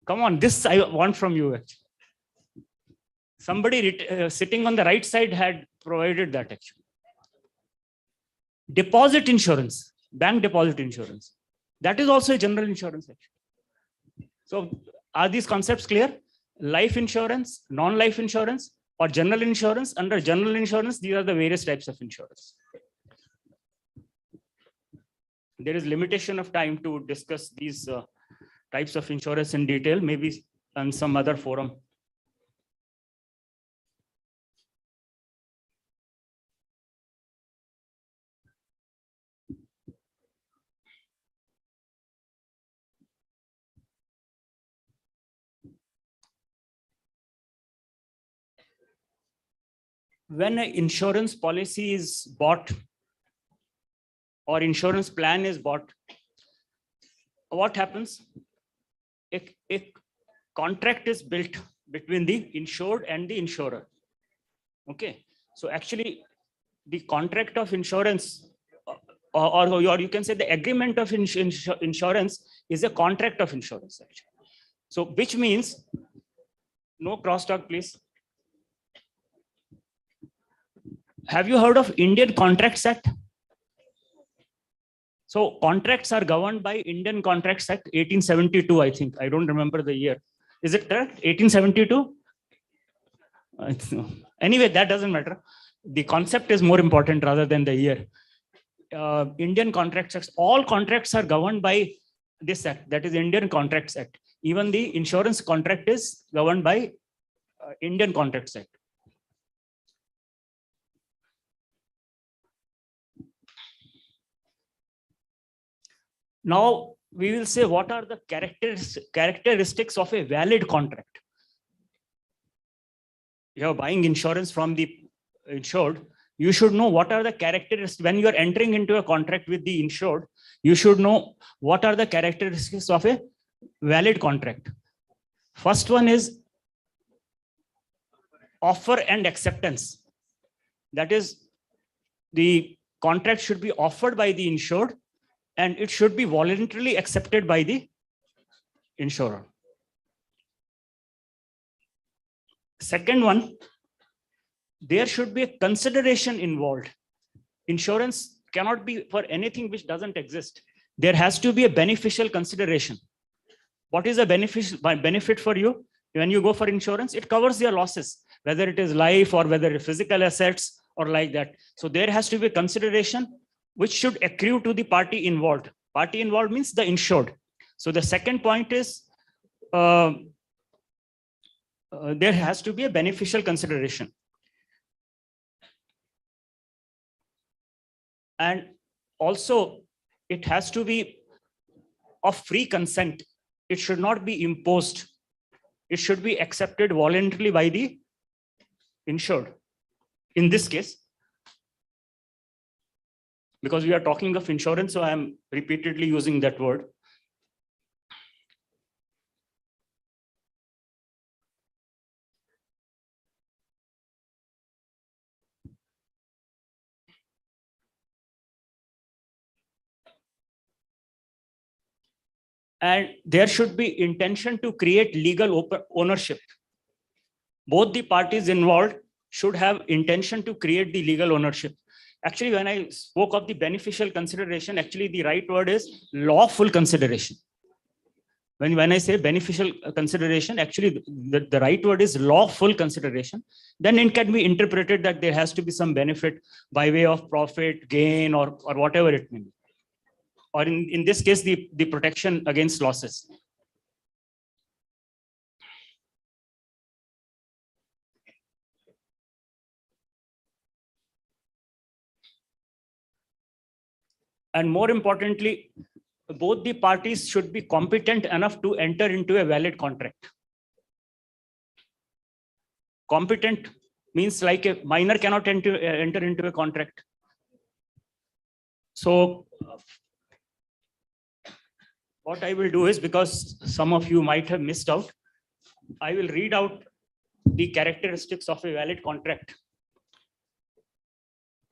Come on, this I want from you. Actually. Somebody sitting on the right side had provided that actually. Deposit insurance, bank deposit insurance. That is also a general insurance actually. So are these concepts clear? Life insurance, non-life insurance, or general insurance? Under general insurance, these are the various types of insurance. There is limitation of time to discuss these types of insurance in detail, maybe on some other forum. When an insurance policy is bought or insurance plan is bought, what happens? A contract is built between the insured and the insurer. Okay, so actually the contract of insurance or you can say the agreement of insurance is a contract of insurance actually. So which means, no crosstalk please. Have you heard of Indian Contracts Act? So contracts are governed by Indian Contracts Act 1872, I think. I don't remember the year. Is it correct? 1872? Anyway, that doesn't matter. The concept is more important rather than the year. Indian Contracts Act, all contracts are governed by this act, that is Indian Contracts Act. Even the insurance contract is governed by Indian Contracts Act. Now we will say what are the characteristics of a valid contract. You are buying insurance from the insured. You should know what are the characteristics when you are entering into a contract with the insured. You should know what are the characteristics of a valid contract. First one is offer and acceptance. That is, the contract should be offered by the insured and it should be voluntarily accepted by the insurer. Second one, there should be a consideration involved. Insurance cannot be for anything which doesn't exist. There has to be a beneficial consideration. What is a benefit for you? When you go for insurance, it covers your losses, whether it is life or whether it's physical assets or like that. So there has to be consideration which should accrue to the party involved. Party involved means the insured. So the second point is there has to be a beneficial consideration. And also it has to be of free consent. It should not be imposed. It should be accepted voluntarily by the insured. In this case, because we are talking of insurance, so I am repeatedly using that word. And there should be intention to create legal ownership. Both the parties involved should have intention to create the legal ownership. Actually, when I spoke of the beneficial consideration, actually the right word is lawful consideration. When I say beneficial consideration, actually the right word is lawful consideration. Then it can be interpreted that there has to be some benefit by way of profit, gain, or whatever it may be. Or in this case, the protection against losses. And more importantly, both the parties should be competent enough to enter into a valid contract. Competent means like a minor cannot enter into a contract. So what I will do is, because some of you might have missed out, I will read out the characteristics of a valid contract.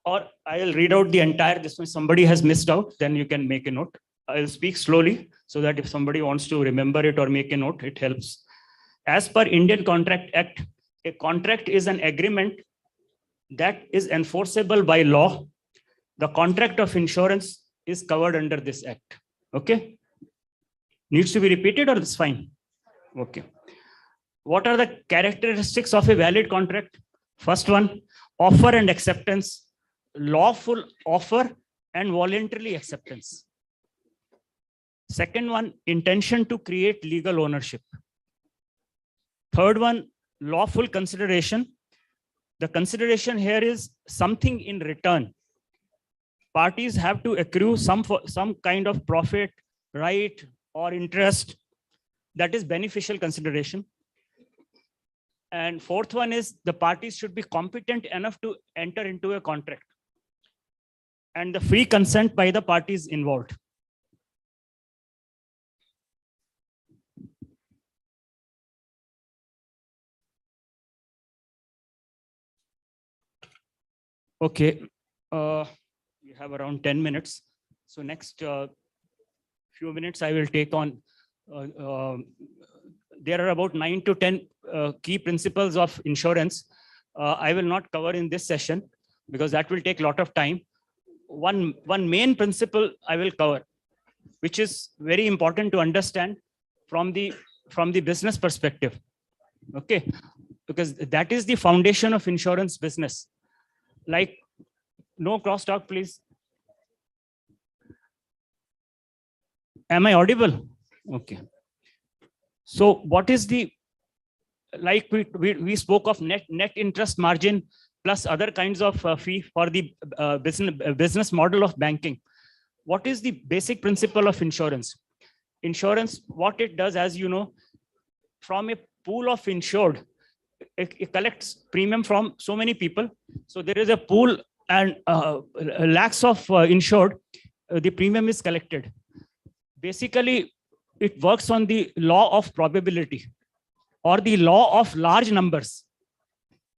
Or I'll read out the entire, this one somebody has missed out, then you can make a note. I'll speak slowly so that if somebody wants to remember it or make a note, it helps. As per Indian Contract Act, a contract is an agreement that is enforceable by law. The contract of insurance is covered under this act. Okay. Needs to be repeated or it's fine? Okay. What are the characteristics of a valid contract? First one, offer and acceptance. Lawful offer and voluntarily acceptance. Second one, intention to create legal ownership. Third one, lawful consideration. The consideration here is something in return. Parties have to accrue some kind of profit, right, or interest. That is beneficial consideration. And fourth one is the parties should be competent enough to enter into a contract. And the free consent by the parties involved. Okay, we have around 10 minutes. So next few minutes I will take on, there are about 9 to 10 key principles of insurance. I will not cover in this session because that will take a lot of time. One main principle I will cover, which is very important to understand from the business perspective. Okay, because that is the foundation of insurance business. Like, no crosstalk, please. Am I audible? Okay. So what is the, like we spoke of net interest margin plus other kinds of fee for the business model of banking. what is the basic principle of insurance? Insurance, what it does, as you know, from a pool of insured, it collects premium from so many people. So there is a pool and lakhs of insured, the premium is collected. Basically, it works on the law of probability or the law of large numbers.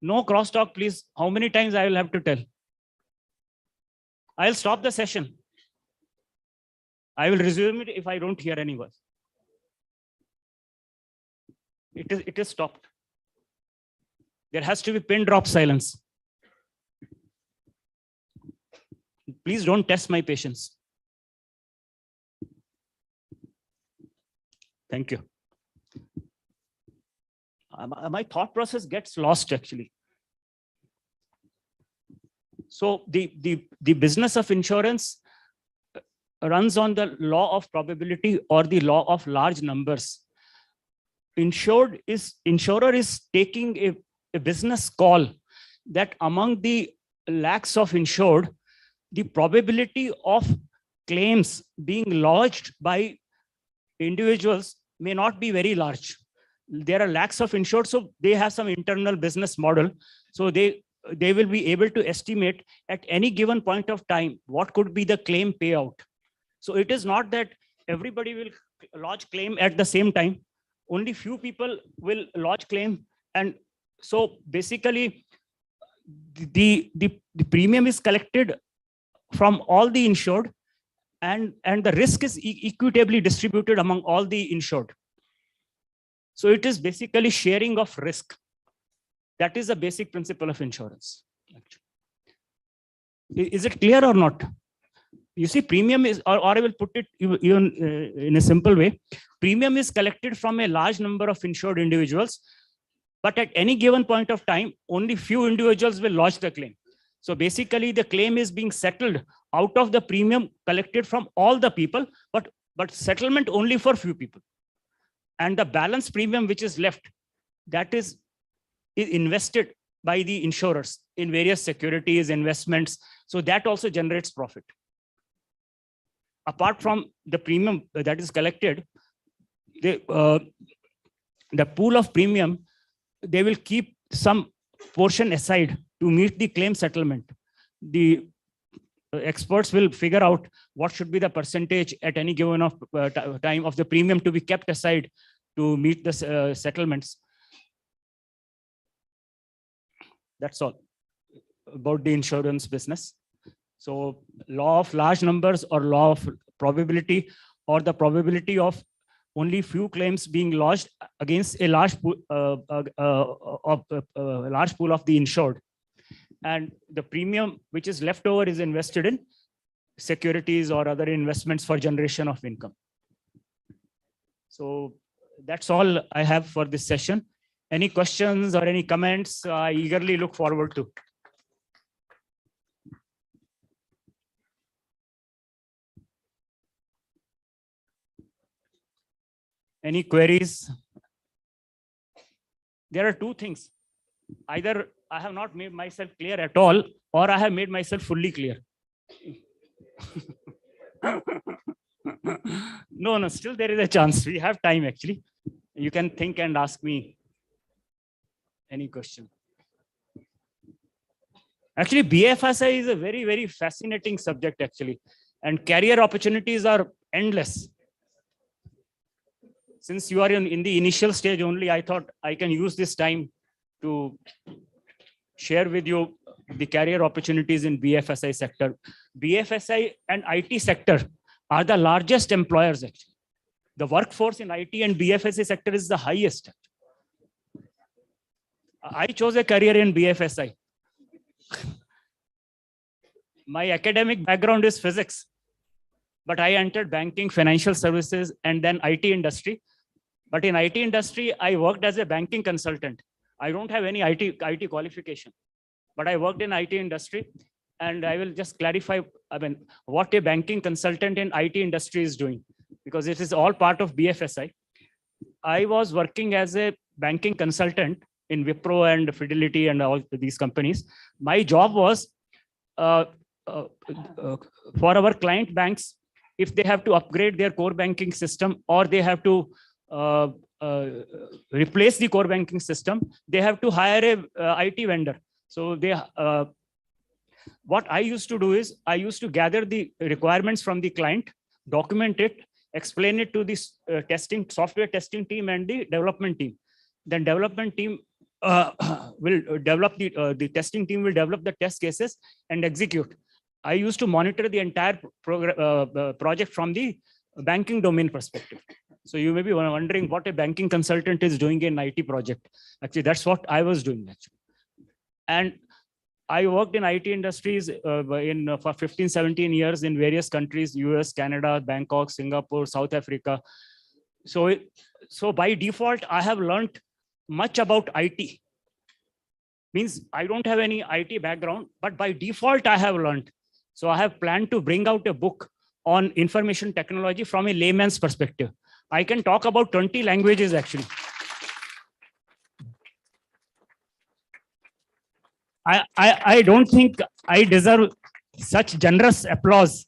No crosstalk, please. How many times I will have to tell? I'll stop the session. I will resume it if I don't hear any words. It is stopped. There has to be pin drop silence. Please don't test my patience. Thank you. My thought process gets lost actually. So the business of insurance runs on the law of probability or the law of large numbers. Insurer is taking a business call that among the lakhs of insured, the probability of claims being lodged by individuals may not be very large. There are lakhs of insured, so they have some internal business model. So they will be able to estimate at any given point of time what could be the claim payout. So it is not that everybody will lodge claim at the same time. Only few people will lodge claim. And so basically, the premium is collected from all the insured, and the risk is equitably distributed among all the insured. So it is basically sharing of risk. That is the basic principle of insurance. Is it clear or not? You see, premium is, or I will put it even in a simple way, premium is collected from a large number of insured individuals, but at any given point of time, only few individuals will lodge the claim. So basically, the claim is being settled out of the premium collected from all the people, but settlement only for few people. And the balance premium which is left, that is invested by the insurers in various securities, investments. So that also generates profit. Apart from the premium that is collected, the pool of premium, they will keep some portion aside to meet the claim settlement. The experts will figure out what should be the percentage at any given time of the premium to be kept aside to meet the settlements. That's all about the insurance business. So law of large numbers or law of probability, or the probability of only few claims being lodged against a large pool of the insured. And the premium which is left over is invested in securities or other investments for generation of income. So that's all I have for this session. Any questions or any comments? I eagerly look forward to. Any queries? There are two things. Either I have not made myself clear at all, or I have made myself fully clear. No, still there is a chance. We have time actually. You can think and ask me any question. Actually, BFSI is a very, very fascinating subject actually. And career opportunities are endless. Since you are in the initial stage only, I thought I can use this time to share with you the career opportunities in BFSI sector. BFSI and IT sector are the largest employers actually. The workforce in IT and BFSI sector is the highest. I chose a career in BFSI. My academic background is physics, but I entered banking, financial services, and then IT industry. But in IT industry, I worked as a banking consultant. I don't have any IT qualification, but I worked in IT industry. And I will just clarify what a banking consultant in IT industry is doing, because it is all part of BFSI. I was working as a banking consultant in Wipro and Fidelity and all these companies. My job was for our client banks if they have to upgrade their core banking system or they have to replace the core banking system, they have to hire a IT vendor. So what I used to do is I used to gather the requirements from the client, document it, explain it to this software testing team and the development team. Then development team will develop the testing team will develop the test cases and execute. I used to monitor the entire project from the banking domain perspective. So you may be wondering what a banking consultant is doing in IT project. Actually, that's what I was doing actually. And I worked in IT industries for 15, 17 years in various countries, US, Canada, Bangkok, Singapore, South Africa. So by default, I have learned much about IT. Means I don't have any IT background, but by default, I have learned. So I have planned to bring out a book on information technology from a layman's perspective. I can talk about 20 languages actually. I don't think I deserve such generous applause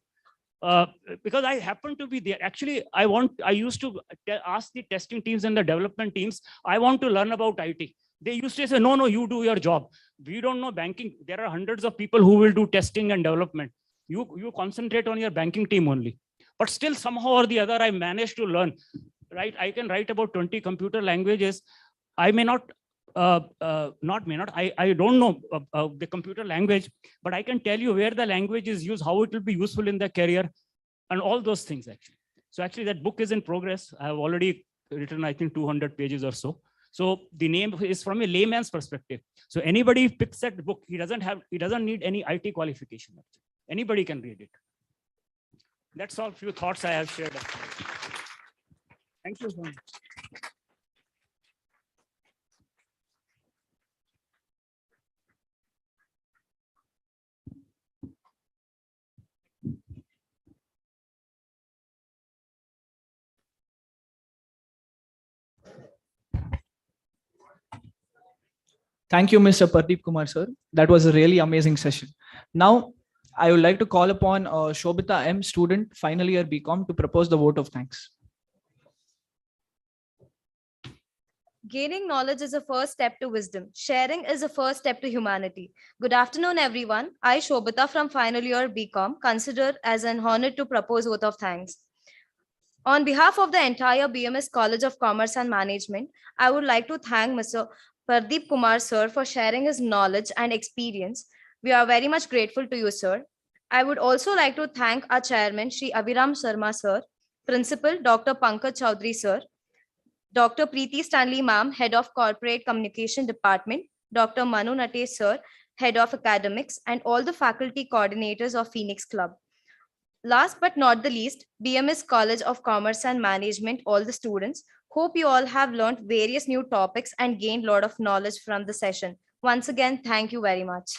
because I happen to be there. Actually, I used to ask the testing teams and the development teams, I want to learn about IT. They used to say, no, you do your job. We don't know banking. There are hundreds of people who will do testing and development. You concentrate on your banking team only. But still, somehow or the other, I managed to learn. Right? I can write about 20 computer languages. I may not. I don't know the computer language, but I can tell you where the language is used, how it will be useful in the career, and all those things actually. So actually that book is in progress. I have already written, I think 200 pages or so. So the name is from a layman's perspective. So anybody picks that book, he doesn't need any IT qualification. Actually. Anybody can read it. That's all few thoughts I have shared. Thank you so much. Thank you, Mr. Pardeep Kumar, sir. That was a really amazing session. Now, I would like to call upon Shobita M, student, final year BCom, to propose the vote of thanks. Gaining knowledge is a first step to wisdom. Sharing is a first step to humanity. Good afternoon, everyone. I, Shobita from final year BCom, consider as an honor to propose vote of thanks. On behalf of the entire BMS College of Commerce and Management, I would like to thank Mr. Pardeep Kumar, sir, for sharing his knowledge and experience. We are very much grateful to you, sir. I would also like to thank our chairman, Shri Abhiram Sharma, sir, principal, Dr. Pankaj Chaudhary, sir, Dr. Preeti Stanley, ma'am, head of corporate communication department, Dr. Manu Nate, sir, head of academics, and all the faculty coordinators of Phoenix Club. Last but not the least, BMS College of Commerce and Management, all the students. Hope you all have learned various new topics and gained a lot of knowledge from the session. Once again, thank you very much.